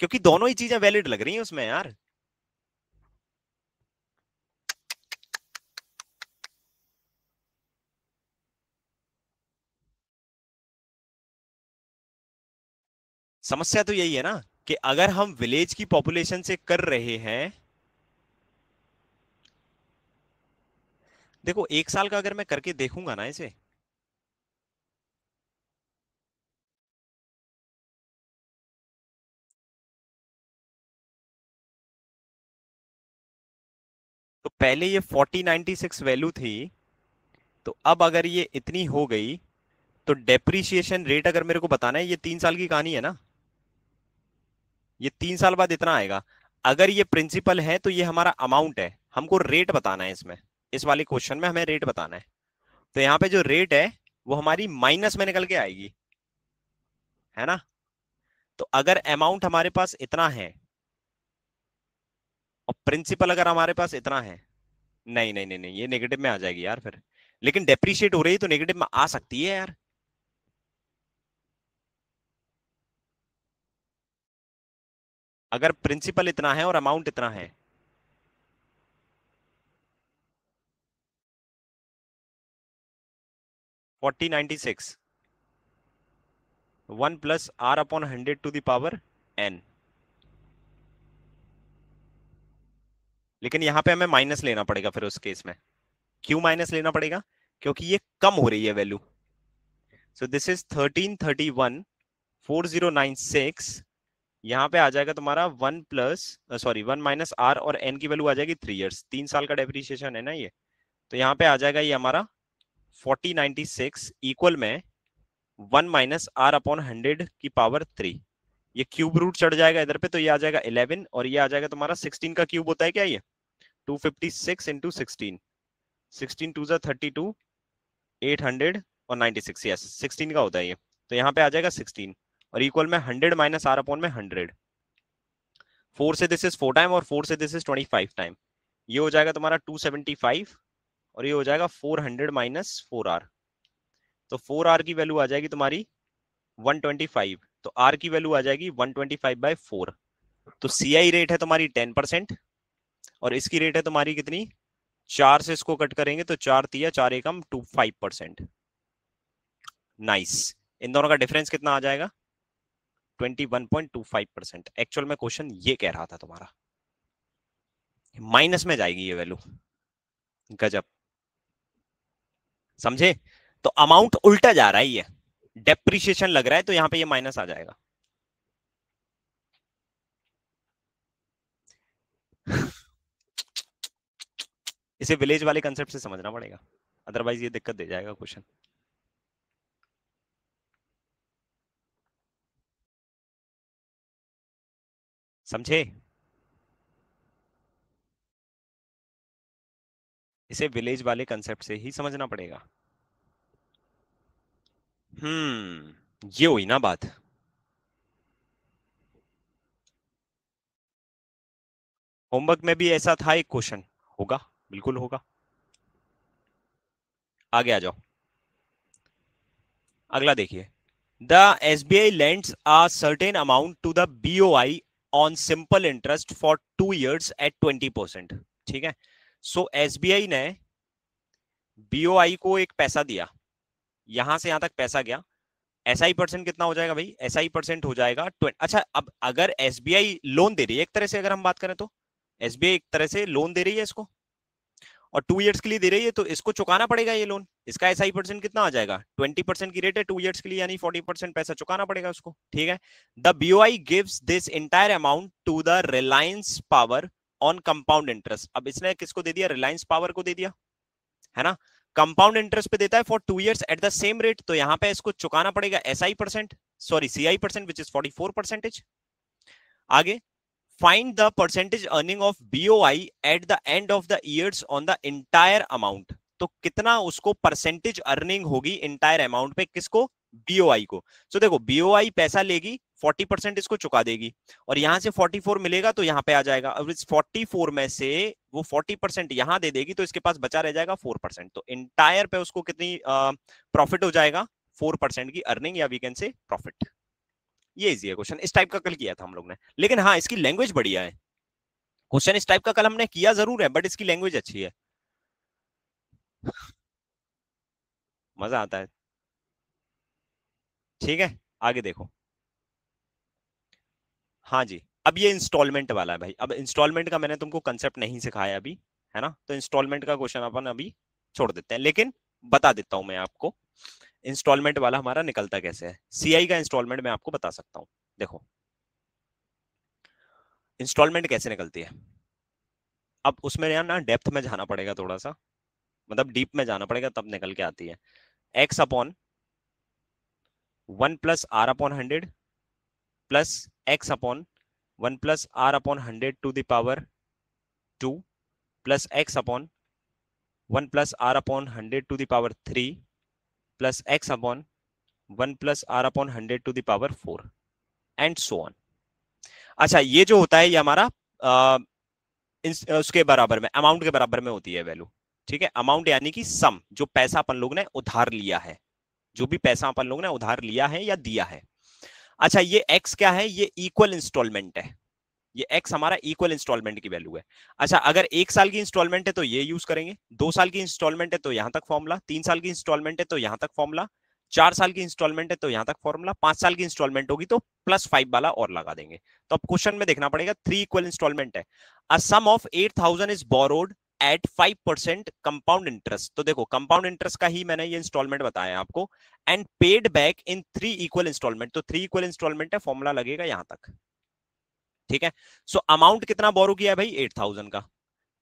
क्योंकि दोनों ही चीजें वैलिड लग रही हैं उसमें यार। समस्या तो यही है ना कि अगर हम विलेज की पॉपुलेशन से कर रहे हैं, देखो 1 साल का अगर मैं करके देखूंगा ना इसे, तो पहले ये 4096 वैल्यू थी, तो अब अगर ये इतनी हो गई, तो डेप्रीशिएशन रेट अगर मेरे को बताना है, ये 3 साल की कहानी है ना, ये 3 साल बाद इतना आएगा। अगर ये प्रिंसिपल है तो ये हमारा अमाउंट है, हमको रेट बताना है इसमें, इस वाले क्वेश्चन में हमें रेट बताना है। तो यहाँ पे जो रेट है वो हमारी माइनस में निकल के आएगी, है ना। तो अगर अमाउंट हमारे पास इतना है और प्रिंसिपल अगर हमारे पास इतना है, नहीं नहीं नहीं नहीं, ये नेगेटिव में आ जाएगी यार फिर, लेकिन डेप्रीशिएट हो रही है तो नेगेटिव में आ सकती है यार। अगर प्रिंसिपल इतना है और अमाउंट इतना है, 4096, 1 + r/100 to the power n, लेकिन यहां पे हमें माइनस लेना पड़ेगा फिर उस केस में। क्यों माइनस लेना पड़ेगा, क्योंकि ये कम हो रही है वैल्यू। सो दिस इज 1331 4096, यहाँ पे आ जाएगा तुम्हारा 1 - और n की वैल्यू आ जाएगी 3 इयर्स, 3 साल का डेप्रिसिएशन है ना ये। तो यहाँ पे आ जाएगा ये हमारा 4096 इक्वल में 1 - r/100 की पावर 3। ये क्यूब रूट चढ़ जाएगा इधर पे, तो ये आ जाएगा 11, और ये आ जाएगा तुम्हारा 16 का क्यूब होता है क्या ये, 256 इंटू 16, 16 2 जा 32, 800 और 96, यस 16 का होता है ये। तो यहाँ पे आ जाएगा 16 और इक्वल में 100 - r/100, 4 से दिस इज 4 टाइम और 4 से दिस इज 25 टाइम, ये हो जाएगा तुम्हारा 275, और ये हो जाएगा 400 - 4r। तो 4r की वैल्यू आ जाएगी तुम्हारी 125, तो r की वैल्यू आ जाएगी 125/4। तो सीआई रेट है तुम्हारी 10%, और इसकी रेट है तुम्हारी कितनी, 4 से इसको कट करेंगे तो 4 तिया 4 एकम 25%। नाइस, इन दोनों का डिफरेंस कितना आ जाएगा, 21.25%। एक्चुअल में क्वेश्चन ये कह रहा था तुम्हारा, माइनस में जाएगी ये वैल्यू। गजब, समझे। तो अमाउंट उल्टा जा रहा है, ये डेप्रिशिएशन लग रहा है, तो यहां पे ये माइनस आ जाएगा। इसे विलेज वाले कंसेप्ट से समझना पड़ेगा, अदरवाइज ये दिक्कत दे जाएगा क्वेश्चन। समझे, इसे विलेज वाले कंसेप्ट से ही समझना पड़ेगा। ये हुई ना बात। होमवर्क में भी ऐसा था एक क्वेश्चन, होगा, बिल्कुल होगा। आगे आ जाओ, अगला देखिए। The SBI lends a certain amount to the BOI on simple interest for 2 years at 20%। ठीक है, सो एसबीआई ने बीओआई को एक पैसा दिया, यहां से यहां तक पैसा गया, एसआई परसेंट कितना हो जाएगा भाई, एसआई परसेंट हो जाएगा 20। अच्छा, अब अगर एसबीआई लोन दे रही है एक तरह से, अगर हम बात करें तो एसबीआई एक तरह से लोन दे रही है इसको, और 2 years के लिए दे रही है, तो इसको चुकाना पड़ेगा ये लोन। इसका एसआई परसेंट कितना आ जाएगा, 20% की रेट है 2 years के लिए, यानी 40% पैसा चुकाना पड़ेगा उसको। ठीक है, the BOI gives this entire amount to the Reliance Power on compound interest. अब इसने किसको दे दिया, रिलायंस पावर को दे दिया, है ना। कंपाउंड इंटरेस्ट पे देता है for 2 years at the same rate, तो यहां पे इसको चुकाना पड़ेगा SI percent, sorry CI percent, which is 44%। आगे, find the percentage earning of BOI at the end of the years on the entire amount। तो कितना उसको परसेंटेज अर्निंग होगी इंटायर अमाउंट पे, किसको, बीओआई को। तो देखो बीओआई पैसा लेगी, 40% इसको चुका देगी, और यहां से 44 मिलेगा तो यहां पे आ जाएगा। अब इस 44 में से वो 40% यहां दे देगी, तो इसके पास बचा रह जाएगा 4%। तो इंटायर पे उसको कितनी प्रॉफिट हो जाएगा, 4% की अर्निंग, या वी कैन से प्रॉफिट। ये इजी है क्वेश्चन, इस टाइप का कल किया था हम लोग ने, लेकिन हाँ इसकी लैंग्वेज बढ़िया है। क्वेश्चन इस टाइप का कल हमने किया जरूर है, बट इसकी लैंग्वेज अच्छी है, मजा आता है। ठीक है, आगे देखो। हाँ जी, अब ये इंस्टॉलमेंट वाला है भाई। अब इंस्टॉलमेंट का मैंने तुमको कंसेप्ट नहीं सिखाया अभी, है ना, तो इंस्टॉलमेंट का क्वेश्चन अपन अभी छोड़ देते हैं, लेकिन बता देता हूं मैं आपको इंस्टॉलमेंट वाला हमारा निकलता कैसे है। सीआई का इंस्टॉलमेंट मैं आपको बता सकता हूं। देखो इंस्टॉलमेंट कैसे निकलती है, अब उसमें यार ना डेप्थ में जाना पड़ेगा थोड़ा सा, मतलब डीप में जाना पड़ेगा, तब निकल के आती है। X upon 1 + r/100 plus X upon 1 + r/100 to the power 2 plus X upon 1 + r/100 to the power 3 plus X upon 1 + r/100 to the power 4 and so on. अच्छा, ये जो होता है ये हमारा उसके बराबर में, अमाउंट के बराबर में होती है वैल्यू। ठीक है, अमाउंट यानी कि सम, जो पैसा अपन लोग ने उधार लिया है, जो भी पैसा अपन लोग ने उधार लिया है या दिया है। अच्छा, ये एक्स क्या है, ये इक्वल इंस्टॉलमेंट है, ये एक्स हमारा इक्वल इंस्टॉलमेंट की वैल्यू है। अच्छा, अगर 1 साल की इंस्टॉलमेंट है तो ये यूज करेंगे, 2 साल की इंस्टॉलमेंट है तो यहां तक फॉर्मूला, 3 साल की इंस्टॉलमेंट है तो यहां तक फॉर्मूला, 4 साल की इंस्टॉलमेंट है तो यहां तक फॉर्मूला, 5 साल की इंस्टॉलमेंट होगी तो +5 वाला और लगा देंगे। तो अब क्वेश्चन में देखना पड़ेगा, 3 इक्वल इंस्टॉलमेंट है, a sum of 8,000 is borrowed at 5% compound interest. तो देखो कंपाउंड इंटरेस्ट का ही मैंने ये इंस्टॉलमेंट बताया आपको, and paid back in 3 equal installment. तो 3 इक्वल इंस्टॉलमेंट है, फॉर्मूला लगेगा यहां तक। ठीक है, सो अमाउंट कितना बोरो किया है भाई, 8,000 का,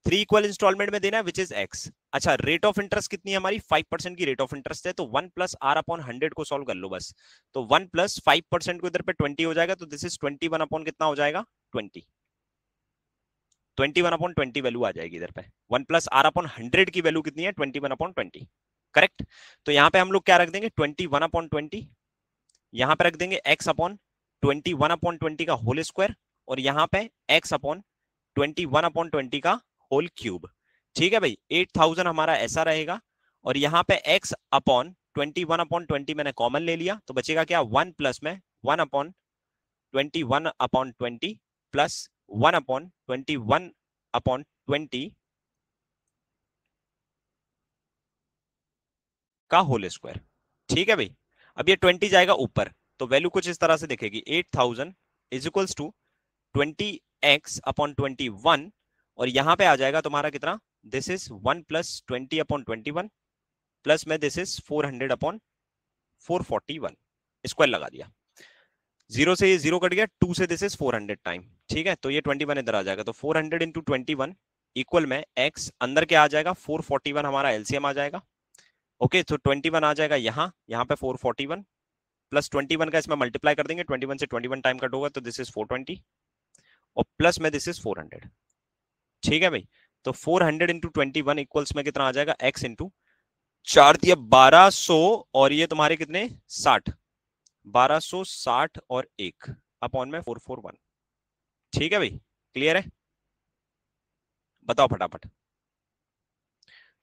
3 इक्वल इंस्टॉलमेंट में देना है, विच इज एक्स। अच्छा, रेट ऑफ इंटरेस्ट कितनी है हमारी, 5% की रेट ऑफ इंटरेस्ट है, तो 1 + r/100 को सॉल्व कर लो बस। तो 1 + 5% को इधर पे 20 हो जाएगा, तो दिस इज 21 अपॉन कितना हो जाएगा, 20। 21/20 वैल्यू आ जाएगी इधर पे। 1 + r/100 की वैल्यू कितनी है, 21/20। करेक्ट। तो यहां पे हम लोग क्या रख देंगे, 21/20, यहां पे रख देंगे x अपॉन 21/20 का होल स्क्वायर, और यहां पे x अपॉन 21/20 का होल क्यूब। ठीक है भाई, 8,000 हमारा ऐसा रहेगा, और यहां पे x अपॉन 21/20 मैंने कॉमन ले लिया, तो बचेगा क्या, 1 प्लस में 1/21/20 प्लस 1/21/20 का होल स्क्वायर। ठीक है भाई, अब ये 20 जाएगा ऊपर, तो वैल्यू कुछ इस तरह से दिखेगी, 8,000 इज इक्वल्स टू 20x/21, और यहां पे आ जाएगा तुम्हारा कितना, दिस इज 1 + 20/21 प्लस में दिस इज 400/441, स्क्वायर लगा दिया, 0 से ये 0 कट गया, 2 से दिस इज 400 टाइम। ठीक है, तो ये 21 इधर आ जाएगा, तो 400 × 21 इक्वल में x अंदर क्या आ जाएगा, 441 हमारा एलसीएम आ जाएगा। ओके, तो 21 आ जाएगा यहाँ पे 441 प्लस 21 का इसमें मल्टीप्लाई कर देंगे, 21 से 21 टाइम कट होगा, तो दिस इज 420, और प्लस में दिस इज 400। ठीक है भाई, तो 400 × 21 इक्वल्स में कितना आ जाएगा, x इंटू 4 दिया 1200, और ये तुम्हारे कितने 60, 1260 और 1 अपॉन में 441। ठीक है भाई, क्लियर है, बताओ फटाफट।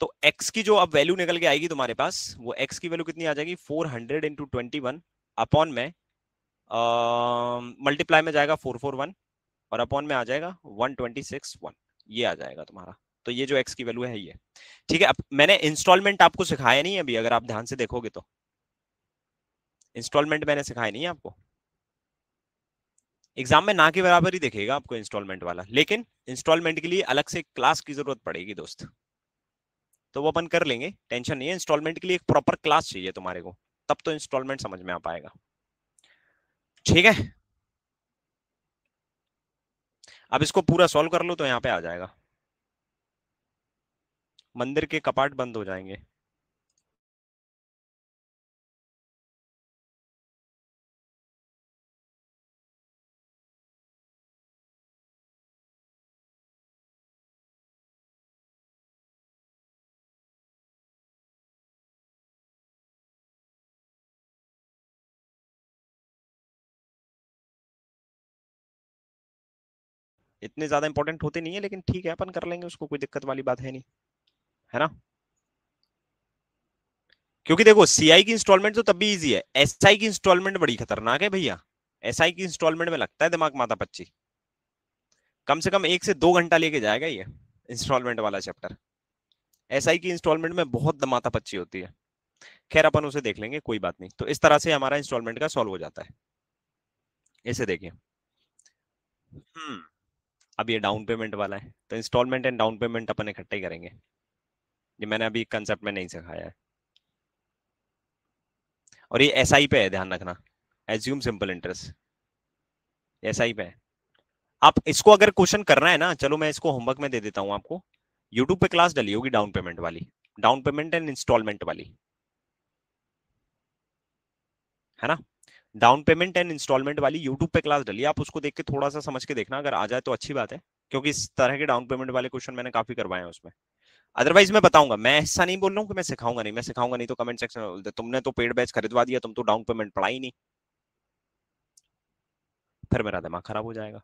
तो x की जो अब वैल्यू निकल के आएगी तुम्हारे पास, वो x की वैल्यू कितनी आ जाएगी, 400 इंटू 21 अपॉन में मल्टीप्लाई में जाएगा 441 और अपॉन में आ जाएगा 126.1, ये आ जाएगा तुम्हारा। तो ये जो x की वैल्यू है ये, ठीक है। अब मैंने इंस्टॉलमेंट आपको सिखाया नहीं अभी, अगर आप ध्यान से देखोगे तो इंस्टॉलमेंट मैंने सिखाया नहीं है आपको। एग्जाम में ना के बराबर ही दिखेगा आपको इंस्टॉलमेंट वाला, लेकिन इंस्टॉलमेंट के लिए अलग से क्लास की जरूरत पड़ेगी दोस्त, तो वो अपन कर लेंगे, टेंशन नहीं है। इंस्टॉलमेंट के लिए एक प्रॉपर क्लास चाहिए तुम्हारे को, तब तो इंस्टॉलमेंट समझ में आ पाएगा, ठीक है। अब इसको पूरा सॉल्व कर लो तो यहाँ पे आ जाएगा, मंदिर के कपाट बंद हो जाएंगे। इतने ज्यादा इंपॉर्टेंट होते नहीं है, लेकिन ठीक है अपन कर लेंगे उसको, कोई दिक्कत वाली बात है नहीं, है ना। क्योंकि देखो सीआई की इंस्टॉलमेंट तो तब भी इजी है, एसआई की इंस्टॉलमेंट बड़ी खतरनाक है भैया। एसआई की इंस्टॉलमेंट में लगता है दिमाग माथा पच्ची, कम से कम 1 से 2 घंटा लेके जाएगा ये इंस्टॉलमेंट वाला चैप्टर। एसआई की इंस्टॉलमेंट में बहुत माथा पच्ची होती है, खैर अपन उसे देख लेंगे, कोई बात नहीं। तो इस तरह से हमारा इंस्टॉलमेंट का सॉल्व हो जाता है, इसे देखिए। अब ये डाउन पेमेंट वाला है, तो इंस्टॉलमेंट एंड डाउन पेमेंट अपन इकट्ठे ही करेंगे, ये मैंने अभी कंसेप्ट में नहीं सिखाया है। और ये एसआई पे है, ध्यान रखना, एज्यूम सिंपल इंटरेस्ट, एसआई पे है। आप इसको अगर क्वेश्चन करना है ना, चलो मैं इसको होमवर्क में दे देता हूँ आपको। यूट्यूब पे क्लास डली होगी डाउन पेमेंट वाली, डाउन पेमेंट एंड इंस्टॉलमेंट वाली, है ना। डाउन पेमेंट एंड इंस्टॉलमेंट वाली यूट्यूब पे क्लास डली, आप उसको देख के थोड़ा सा समझ के देखना, अगर आ जाए तो अच्छी बात है, क्योंकि इस तरह के डाउन पेमेंट वाले क्वेश्चन मैंने काफी करवाए हैं उसमें। अदरवाइज मैं बताऊंगा, मैं ऐसा नहीं बोल रहा हूँ कि मैं सिखाऊंगा नहीं, मैं सिखाऊंगा नहीं तो कमेंट सेक्शन में बोलते तुमने तो पेड बैच खरीदवा दिया, तुम तो डाउन पेमेंट पढ़ा ही नहीं, फिर मेरा दिमाग खराब हो जाएगा।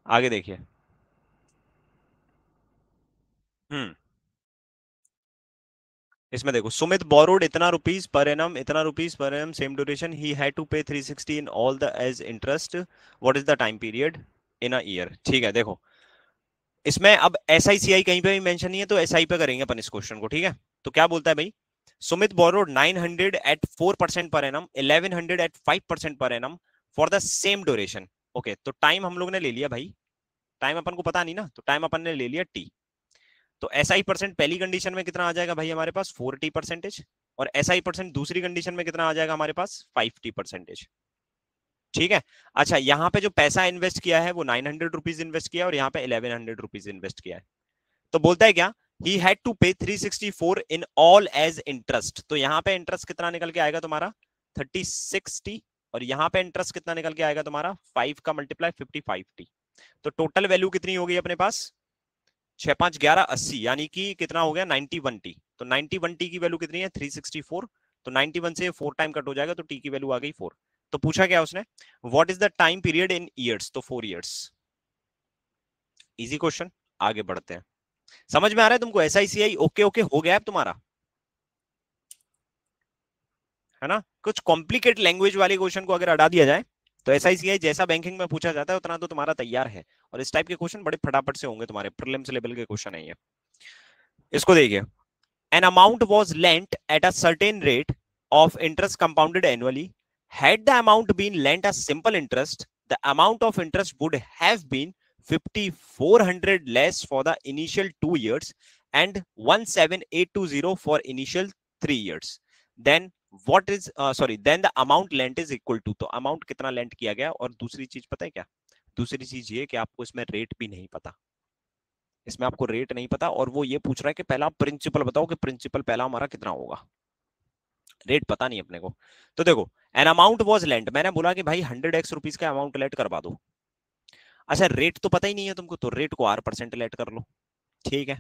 आगे देखिए। हम्म इसमें देखो, सुमित बोरोड इतना रुपीज पर एनम, इतना rupees per annum, same duration, he had to pay 360 in all the as interest, what is the time period in a year. ठीक है, देखो इसमें अब एस आई सी आई कहीं पे भी मेंशन नहीं है, तो एस आई पे करेंगे अपन इस क्वेश्चन को, ठीक है। तो क्या बोलता है भाई, Sumit borrowed 900 eight 4% per annum, 1100 at 5% per annum for the same duration. Okay, तो टाइम हम लोग ने ले लिया भाई, टाइम अपन को पता नहीं ना, तो टाइम अपन ने ले लिया टी। तो एसआई परसेंट पहली कंडीशन में कितना आ जाएगा भाई हमारे पास, 40%, और एसआई परसेंट दूसरी कंडीशन में कितना आ जाएगा हमारे पास, 50%। ठीक है। अच्छा, यहाँ पे जो पैसा इन्वेस्ट किया है वो 900 रुपीज इन्वेस्ट किया, और यहाँ पे 1100 रुपीज इन्वेस्ट किया है। तो बोलता है क्या, ही हैड टू पे 364 इन ऑल एज इंटरेस्ट। तो यहाँ पे इंटरेस्ट कितना निकल के आएगा तुम्हारा, 3060, और यहाँ पे इंटरेस्ट कितना निकल के आएगा तुम्हारा, 5 का मल्टीप्लाई 55t। तो टोटल वैल्यू कितनी हो गई अपने पास, 6 5 11 80, यानी कि कितना हो गया, 91t। तो 91t की वैल्यू कितनी है, 364। तो 91 से 4 टाइम कट हो जाएगा, तो t की वैल्यू आ गई 4। तो पूछा क्या उसने, what is the time period in years, तो 4 ईयर्स। इजी क्वेश्चन, आगे बढ़ते हैं। समझ में आ रहा है तुमको, एसआईसीआई ओके ओके हो गया है तुम्हारा, है ना। कुछ कॉम्प्लिकेट लैंग्वेज वाले क्वेश्चन को अगर हटा दिया जाए, तो एसआईसीआई जैसा बैंकिंग में पूछा जाता है उतना तो तुम्हारा तैयार है। और इस टाइप के क्वेश्चन बड़े फटाफट से होंगे तुम्हारे, प्रीलिम्स लेवल के क्वेश्चन है ये। इसको देखिए, an amount was lent at a certain rate of interest compounded annually. Had the amount been lent as simple interest, the amount of interest would have been 5400 less for the initial 2 years and 17820 for initial 3 years. Then what is then the amount lent is equal to, तो amount कितना lent किया गया, और दूसरी चीज पता है क्या, दूसरी चीज ये कि आपको इसमें रेट भी नहीं पता, इसमें आपको रेट नहीं पता, और वो ये पूछ रहा है कि पहला प्रिंसिपल बताओ कि प्रिंसिपल पहला हमारा कितना होगा, रेट पता नहीं अपने को। तो देखो, एन अमाउंट वाज लेंट, मैंने बोला कि भाई 100x रुपीज का अमाउंट लेट करवा दो। अच्छा, रेट तो पता ही नहीं है तुमको, तो रेट को R% लेट कर लो, ठीक है।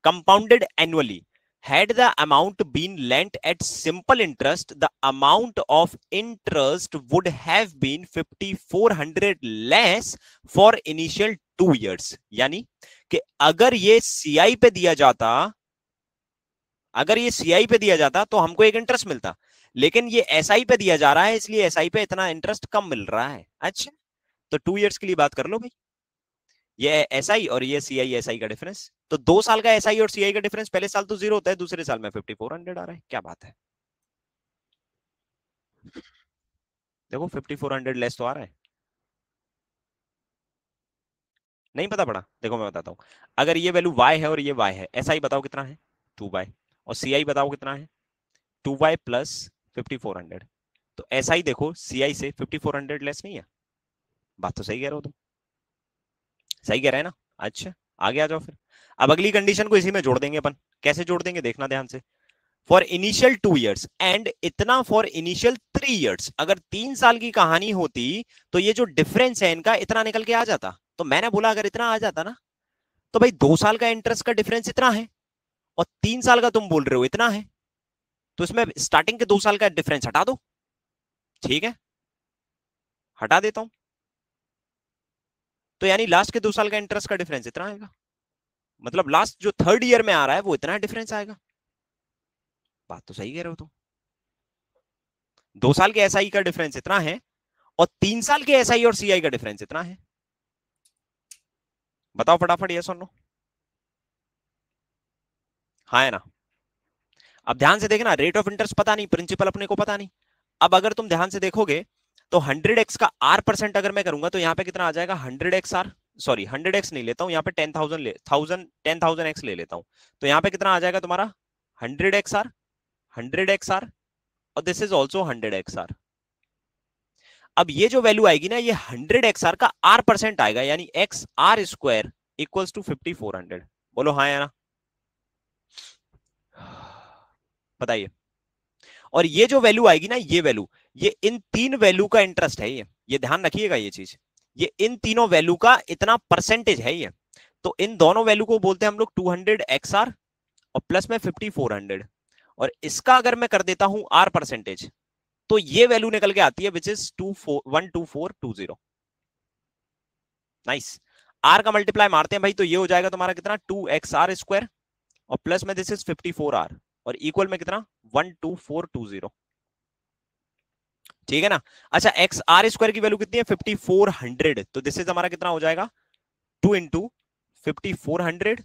Compounded annually, Had the amount been lent at simple interest, the amount of interest would have been 5400 less for initial 2 years. यानी कि अगर ये सीआई पे दिया जाता, अगर ये सीआई पे दिया जाता तो हमको एक इंटरेस्ट मिलता, लेकिन ये एसआई पे दिया जा रहा है, इसलिए एसआई पे इतना इंटरेस्ट कम मिल रहा है। अच्छा, तो 2 इयर्स के लिए बात कर लो भाई, ये एसआई और ये सीआई एसआई का डिफरेंस, तो 2 साल का एसआई और सीआई का डिफरेंस पहले साल तो 0 होता है, दूसरे साल में 5400 आ रहा है। क्या बात है, देखो 5400 लेस तो आ रहा है। नहीं पता पड़ा, देखो मैं बताता हूं, अगर ये वैल्यू y है और ये y है, एसआई बताओ कितना है 2y, और सीआई बताओ कितना है 2y प्लस 5400, तो एसआई देखो सीआई से 5400 लेस नहीं है। बात तो सही कह रहे हो तुम, सही कह रहे हैं ना। अच्छा, आगे आ जाओ फिर, अब अगली कंडीशन को इसी में जोड़ देंगे अपन। कैसे जोड़ देंगे देखना ध्यान से। फॉर इनिशियल 2 इयर्स एंड इतना फॉर इनिशियल 3 इयर्स, अगर 3 साल की कहानी होती तो ये जो डिफरेंस है इनका इतना निकल के आ जाता। तो मैंने बोला अगर इतना आ जाता ना, तो भाई 2 साल का इंटरेस्ट का डिफरेंस इतना है और 3 साल का तुम बोल रहे हो इतना है, तो इसमें स्टार्टिंग के 2 साल का डिफरेंस हटा दो। ठीक है, हटा देता हूं, तो यानी लास्ट के 2 साल का इंटरेस्ट का डिफरेंस इतना आएगा, मतलब लास्ट जो थर्ड ईयर में आ रहा है वो इतना डिफरेंस आएगा। बात तो सही कह रहे हो तुम, 2 साल के एसआई का डिफरेंस इतना है और 3 साल के एसआई और सीआई का डिफरेंस इतना है। बताओ फटाफट, ये सुन लो, हाँ है ना। अब ध्यान से देखना, रेट ऑफ इंटरेस्ट पता नहीं, प्रिंसिपल अपने को पता नहीं। अब अगर तुम ध्यान से देखोगे तो 100x का r% अगर मैं करूंगा तो यहाँ पे कितना आ जाएगा 100x r, सॉरी 100x नहीं लेता हूं यहाँ पे 10,000 ले लेता हूं, तो यहाँ पे कितना आ जाएगा तुम्हारा 100x r, 100x r, और this is also 100x r। अब ये जो वैल्यू आएगी ना, ये 100x r का r% आएगा, यानी X R square equals to 5400। बोलो हाँ या ना, बताइए। और ये जो वैल्यू आएगी ना, ये वैल्यू, ये इन तीन वैल्यू का इंटरेस्ट है, ये ध्यान रखिएगा ये चीज, ये इन तीनों वैल्यू का इतना परसेंटेज है ये। तो इन दोनों वैल्यू को बोलते हैं हम लोग 200 XR और प्लस में 5400, और इसका अगर मैं कर देता हूं R%, तो ये वैल्यू निकल के आती है विच इज 12420। नाइस, आर का मल्टीप्लाई मारते हैं भाई, तो ये हो जाएगा तुम्हारा कितना 2XR² और प्लस में दिस इज 54R और इक्वल में कितना 12420। ठीक है ना। अच्छा, एक्स आर स्क्वायर की वैल्यू कितनी है 5400, तो दिस इज हमारा कितना हो जाएगा 2 इंटू 5400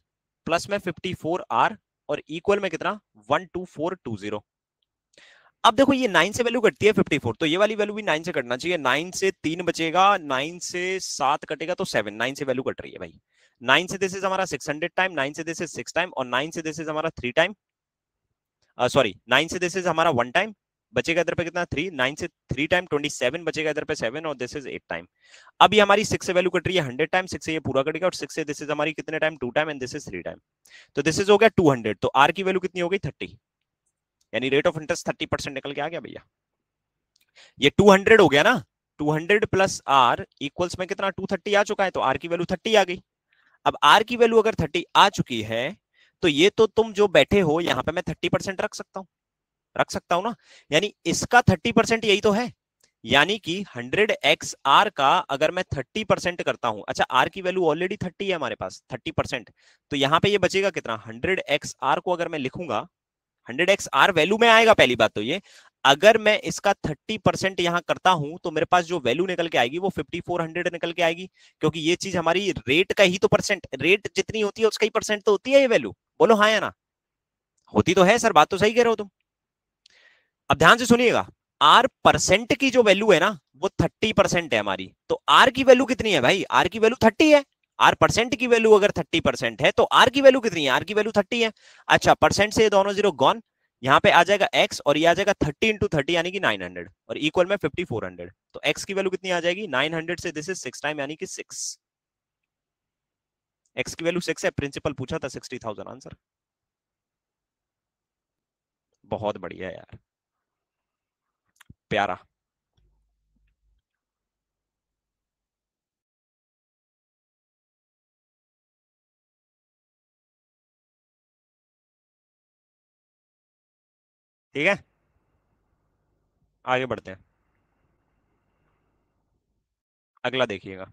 प्लस में 54R और इक्वल में कितना 12420। अब देखो ये 9 से वैल्यू कटती है 54, तो ये वाली वैल्यू भी 9 से कटना चाहिए। 9 से 3 बचेगा, 9 से 7 कटेगा तो 7, 9 से वैल्यू कट रही है भाई। 9 से दिस इज हमारा 600 टाइम, 9 से दिस इज 6 टाइम, और 9 से दिस इज हमारा 3 टाइम, सॉरी 9 से दिस इज हमारा 1 टाइम, बचेगा इधर पे कितना 3, 9 से 3 टाइम 27, बचेगा इधर पे 7, और दिस इज 8 टाइम। अब ये हमारी 6 से वैल्यू कट रही है 100 टाइम, 6 से ये पूरा कटेगा, और 6 से दिस इज हमारी कितने time 2 time, and this is 3 time, तो दिस इज हो गया 200। तो आर की वैल्यू कितनी हो गई 30, यानी रेट ऑफ इंटरेस्ट 30% निकल के आ गया भैया। ये 200 हो गया ना, 200 प्लस आर इक्वल्स में कितना 230 आ चुका है, तो आर की वैल्यू 30 आ गई। अब आर की वैल्यू अगर 30 आ चुकी है, तो ये तो तुम जो बैठे हो यहाँ पे मैं 30% रख सकता हूँ, रख सकता हूं ना, यानी इसका 30% यही तो है, यानी कि 100x r का अगर मैं 30% करता हूं, अच्छा r की वैल्यू ऑलरेडी 30 है हमारे पास 30%, तो यहां पे ये बचेगा कितना 100x r को अगर मैं लिखूंगा, 100x r वैल्यू में आएगा, पहली बात तो ये, अगर मैं इसका 30% यहां करता हूं तो मेरे पास जो वैल्यू निकल के आएगी वो 5400 निकल के आएगी, क्योंकि ये चीज हमारी रेट का ही तो परसेंट, रेट जितनी होती है उसका ही परसेंट तो होती है ये वैल्यू। बोलो हाँ या ना, होती तो है सर, बात तो सही कह रहे हो तुम। अब ध्यान से सुनिएगा, आर परसेंट की जो वैल्यू है ना वो 30% है हमारी, तो आर की वैल्यू कितनी है भाई, आर की वैल्यू 30 है। आर परसेंट की वैल्यू अगर 30% है तो आर की वैल्यू कितनी है, आर की वैल्यू 30 है। अच्छा, परसेंट से दोनों जीरो गॉन, यहाँ पे आ जाएगा एक्स और ये आ जाएगा 30 इंटू 30 यानी कि 900 और इक्वल में 5400, तो एक्स की वैल्यू कितनी आ जाएगी 900 से दिस इज 6 टाइम यानी कि 6, एक्स की वैल्यू 6 है, प्रिंसिपल पूछा था 60,000 आंसर। बहुत बढ़िया यार, प्यारा। ठीक है, आगे बढ़ते हैं। अगला देखिएगा,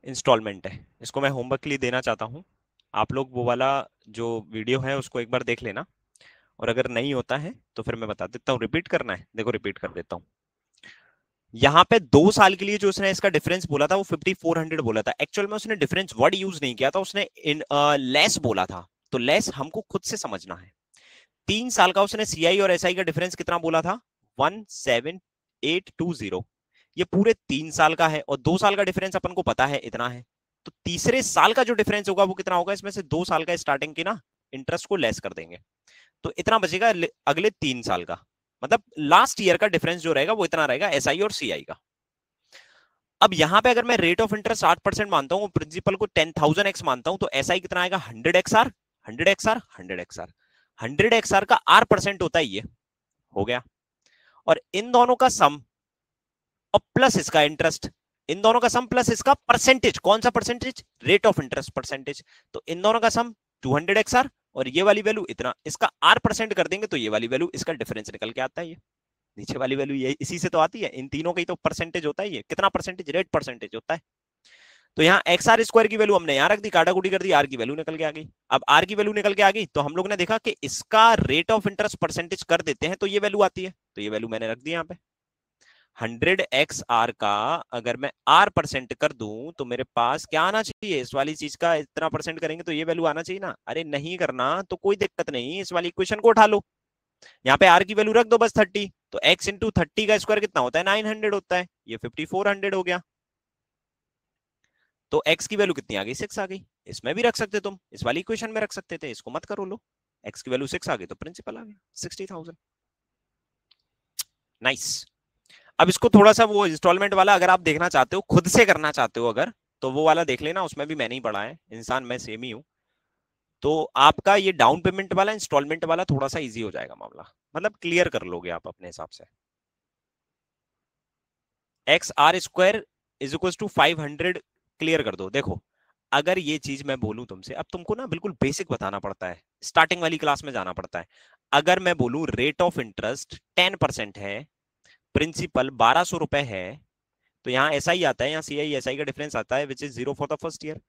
इंस्टॉलमेंट है। इसको मैं होमवर्क के लिए देना चाहता हूँ। आप लोग वो वाला जो वीडियो है उसको एक बार देख लेना, और अगर नहीं होता है तो फिर मैं बता देता हूँ। रिपीट करना है, देखो रिपीट कर देता हूँ। यहाँ पे 2 साल के लिए जो उसने इसका डिफरेंस बोला था वो 5400 बोला था। एक्चुअल में उसने डिफरेंस वर्ड यूज नहीं किया था, उसने इन लेस बोला था। तो लेस हमको खुद से समझना है। 3 साल का उसने सीआई और एसआई का डिफरेंस कितना बोला था? 17820। ये पूरे 3 साल का है, और 2 साल का डिफरेंस अपन को पता है इतना है। तो तीसरे साल का जो डिफरेंस होगा वो कितना होगा? इसमें से 2 साल का स्टार्टिंग की ना इंटरेस्ट को लेस कर देंगे, तो इतना बचेगा अगले 3 साल का। मतलब लास्ट ईयर का डिफरेंस जो रहेगा वो इतना रहेगा एसआई और सीआई का। अब यहां पे अगर मैं रेट ऑफ इंटरेस्ट 8% मानता हूं, प्रिंसिपल को 10,000 एक्स मानता हूं, तो एसआई कितना आएगा? 100 X R, 100 X R, 100 X R. 100 X R का आर परसेंट होता है, ये हो गया। और इन दोनों का सम और प्लस इसका इंटरेस्ट, इन दोनों का सम प्लस इसका परसेंटेज। कौन सा percentage? Rate of interest percentage. तो इन दोनों का सम 200 एक्स आर, और ये वाली वैल्यू इतना, इसका आर परसेंट कर देंगे तो ये वाली वैल्यू, इसका डिफरेंस निकल के आता है। ये नीचे वाली वैल्यू ये इसी से तो आती है, इन तीनों का ही तो परसेंटेज होता है। ये कितना परसेंटेज? रेट परसेंटेज होता है। तो यहाँ एक्स आर स्क्वायर की वैल्यू हमने यहाँ रख दी, काटाकुटी कर दी, आर की वैल्यू निकल के आ गई। अब आर की वैल्यू निकल के आ गई तो हम लोग ने देखा कि इसका रेट ऑफ इंटरेस्ट परसेंटेज कर देते हैं तो ये वैल्यू आती है, तो ये वैल्यू मैंने रख दी यहाँ पे। 100 एक्स आर का अगर मैं आर परसेंट कर दूं तो मेरे पास क्या आना चाहिए? इस वाली चीज का इतना परसेंट करेंगे तो ये वैल्यू आना चाहिए ना। अरे नहीं करना तो कोई दिक्कत नहीं, इस वाली इक्वेशन को उठा लो, यहाँ पे आर की वैल्यू रख दो बस 30। तो एक्स इंटू 30 का स्क्वायर कितना होता है? 900 होता है। ये 5400 हो गया। तो एक्स की वैल्यू कितनी आ गई? 6 आ गई। इसमें भी रख सकते तुम, इस वाली इक्वेशन में रख सकते थे, इसको मत करो। लो, एक्स की वैल्यू 6 आ गई तो प्रिंसिपल आ गया 60,000। नाइस। अब इसको थोड़ा सा वो इंस्टॉलमेंट वाला अगर आप देखना चाहते हो, खुद से करना चाहते हो अगर, तो वो वाला देख लेना, उसमें भी मैंने ही पढ़ा है, इंसान मैं सेम ही हूं। तो आपका ये डाउन पेमेंट वाला, इंस्टॉलमेंट वाला थोड़ा सा इजी हो जाएगा मामला, मतलब क्लियर कर लोगे आप अपने हिसाब से। X R square is equal to 500 clear कर दो। देखो, अगर ये चीज मैं बोलूं तुमसे, अब तुमको ना बिल्कुल बेसिक बताना पड़ता है, स्टार्टिंग वाली क्लास में जाना पड़ता है। अगर मैं बोलूं रेट ऑफ इंटरेस्ट 10% है, प्रिंसिपल 1200 रुपए है, तो यहाँ एस आई आता है, यहाँ सी आई एस आई का डिफरेंस आता है which is 0 for the first year.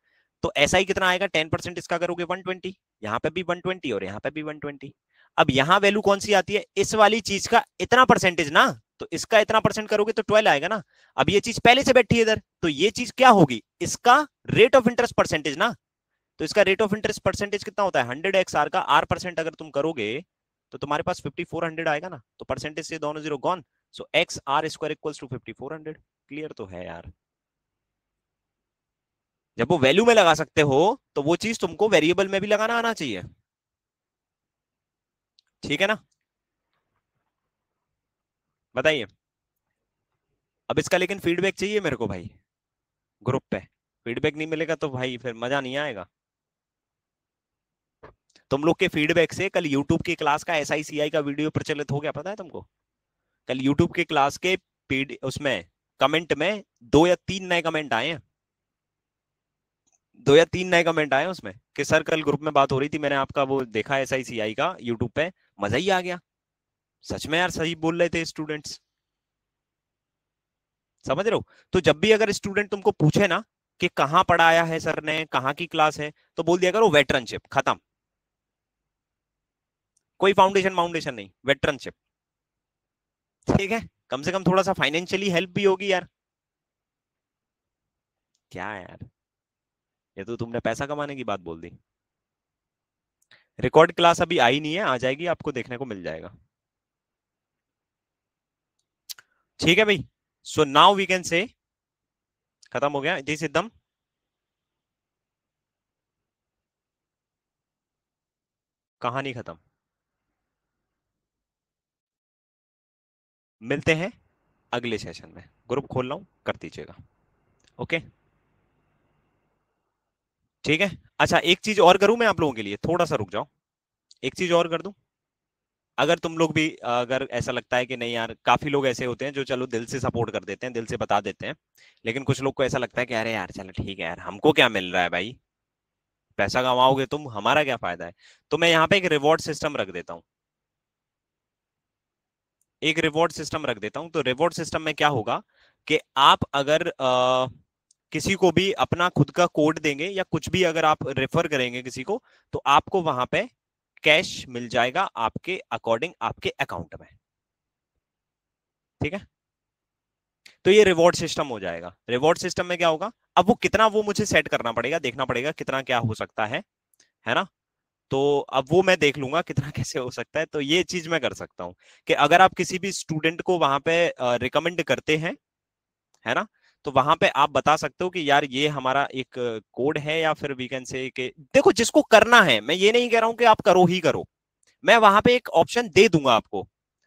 तो एस आई कितना आएगा? 10% इसका करोगे 120, यहाँ पे भी 120 और यहाँ पे भी 120। अब यहाँ वैल्यू कौन सी आती है? इस वाली चीज का इतना परसेंटेज ना, तो इसका इतना परसेंट करोगे तो 12 आएगा ना। अब ये चीज पहले से बैठी है इधर, तो ये चीज क्या होगी? इसका रेट ऑफ इंटरेस्ट परसेंटेज ना। तो इसका रेट ऑफ इंटरेस्ट परसेंटेज कितना होता है? 100 एक्स आर का आर परसेंट अगर तुम करोगे तो तुम्हारे पास 5400 आएगा ना। तो परसेंटेज से दोनों zero gone, so X R square equals to 5400। Clear तो है यार? जब वो वैल्यू में लगा सकते हो तो वो चीज तुमको वेरिएबल में भी लगाना आना चाहिए। ठीक है ना? बताइए। अब इसका लेकिन फीडबैक चाहिए मेरे को भाई, ग्रुप पे। फीडबैक नहीं मिलेगा तो भाई फिर मजा नहीं आएगा। तुम लोग के फीडबैक से कल यूट्यूब की क्लास का एस आई सी आई का वीडियो प्रचलित हो गया, पता है तुमको? कल यूट्यूब के क्लास के उसमें कमेंट में 2 या 3 नए कमेंट आए हैं। 2 या 3 नए कमेंट आए उसमें कि सर कल ग्रुप में बात हो रही थी, मैंने आपका वो देखा एस आई सी आई का यूट्यूब पे, मजा ही आ गया। सच में यार, सही बोल रहे थे स्टूडेंट्स। समझ रहे हो? तो जब भी अगर स्टूडेंट तुमको पूछे ना कि कहाँ पढ़ाया है सर ने, कहाँ की क्लास है, तो बोल दिया करो वेटरनशिप, खत्म। कोई फाउंडेशन माउंडेशन नहीं, वेटरनशिप। ठीक है, कम से कम थोड़ा सा फाइनेंशियली हेल्प भी होगी यार। क्या है यार, ये तो तुमने पैसा कमाने की बात बोल दी। रिकॉर्ड क्लास अभी आई नहीं है, आ जाएगी, आपको देखने को मिल जाएगा। ठीक है भाई, so now we can say खत्म हो गया जी सिद्धम। कहानी खत्म। मिलते हैं अगले सेशन में, ग्रुप खोल रहा हूं, कर दीजिएगा। ओके, ठीक है। अच्छा, एक चीज और करूं मैं आप लोगों के लिए, थोड़ा सा रुक जाओ, एक चीज और कर दूं। अगर तुम लोग भी, अगर ऐसा लगता है कि नहीं यार, काफी लोग ऐसे होते हैं जो चलो दिल से सपोर्ट कर देते हैं, दिल से बता देते हैं, लेकिन कुछ लोग को ऐसा लगता है कि अरे यार चलो ठीक है यार, हमको क्या मिल रहा है भाई, पैसा कमाओगे तुम, हमारा क्या फायदा है। तो मैं यहाँ पे एक रिवॉर्ड सिस्टम रख देता हूँ, एक रिवॉर्ड सिस्टम रख देता हूँ। तो रिवॉर्ड सिस्टम में क्या होगा कि आप अगर किसी को भी अपना खुद का कोड देंगे या कुछ भी अगर आप रेफर करेंगे किसी को, तो आपको वहां पे कैश मिल जाएगा आपके अकॉर्डिंग आपके अकाउंट में। ठीक है, तो ये रिवॉर्ड सिस्टम हो जाएगा। रिवॉर्ड सिस्टम में क्या होगा, अब वो कितना, वो मुझे सेट करना पड़ेगा, देखना पड़ेगा कितना क्या हो सकता है ना। तो अब वो मैं देख लूंगा कितना कैसे हो सकता है। तो ये चीज मैं कर सकता हूँ कि अगर आप किसी भी स्टूडेंट को वहां पे रिकमेंड करते हैं, है ना, तो वहां पे आप बता सकते हो कि यार ये हमारा एक कोड है, या फिर वी कैन से कि देखो जिसको करना है, मैं ये नहीं कह रहा हूं कि आप करो ही करो, मैं वहां पे एक ऑप्शन दे दूंगा आपको,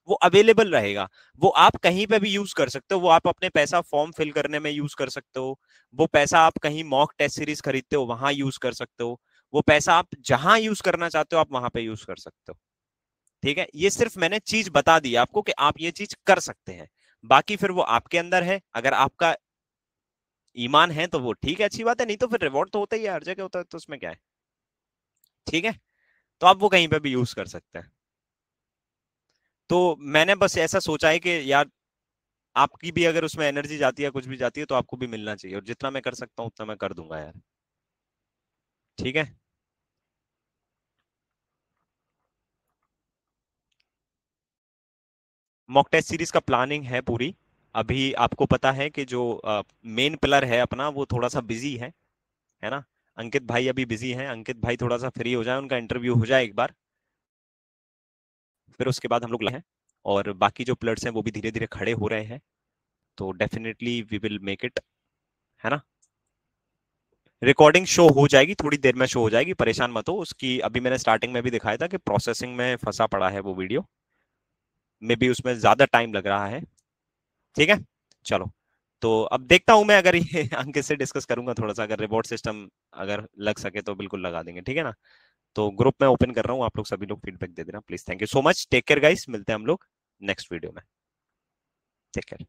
वो अवेलेबल रहेगा। वो आप कहीं पे भी यूज कर सकते हो, वो आप अपने पैसा फॉर्म फिल करने में यूज कर सकते हो, वो पैसा आप कहीं मॉक टेस्ट सीरीज खरीदते हो वहां यूज कर सकते हो, वो पैसा आप जहां यूज करना चाहते हो आप वहां पे यूज कर सकते हो। ठीक है, ये सिर्फ मैंने चीज बता दी आपको कि आप ये चीज कर सकते हैं, बाकी फिर वो आपके अंदर है। अगर आपका ईमान है तो वो ठीक है, अच्छी बात है, नहीं तो फिर रिवॉर्ड तो होता ही है, हर जगह होता है, तो उसमें क्या है। ठीक है, तो आप वो कहीं पे भी यूज कर सकते हैं। तो मैंने बस ऐसा सोचा है कि यार आपकी भी अगर उसमें एनर्जी जाती है, कुछ भी जाती है, तो आपको भी मिलना चाहिए, और जितना मैं कर सकता हूँ उतना मैं कर दूंगा यार। ठीक है, मॉक टेस्ट सीरीज का प्लानिंग है पूरी। अभी आपको पता है कि जो मेन पिलर है अपना वो थोड़ा सा बिजी है ना। अंकित भाई अभी बिजी हैं, अंकित भाई थोड़ा सा फ्री हो जाए, उनका इंटरव्यू हो जाए एक बार, फिर उसके बाद हम लोग हैं। और बाकी जो प्लेयर्स हैं वो भी धीरे धीरे खड़े हो रहे हैं, तो definitely we will make it, है ना। रिकॉर्डिंग शो हो जाएगी, थोड़ी देर में शो हो जाएगी, परेशान मत हो उसकी। अभी मैंने स्टार्टिंग में भी दिखाया था कि प्रोसेसिंग में फंसा पड़ा है वो वीडियो, में भी उसमें ज्यादा टाइम लग रहा है। ठीक है, चलो। तो अब देखता हूं मैं, अगर ये अंकित से डिस्कस करूंगा थोड़ा सा, अगर रिवॉर्ड सिस्टम अगर लग सके तो बिल्कुल लगा देंगे, ठीक है ना। तो ग्रुप में ओपन कर रहा हूँ, आप लोग सभी लोग फीडबैक दे देना please. Thank you so much, take care guys, मिलते हैं हम लोग नेक्स्ट वीडियो में। Take care.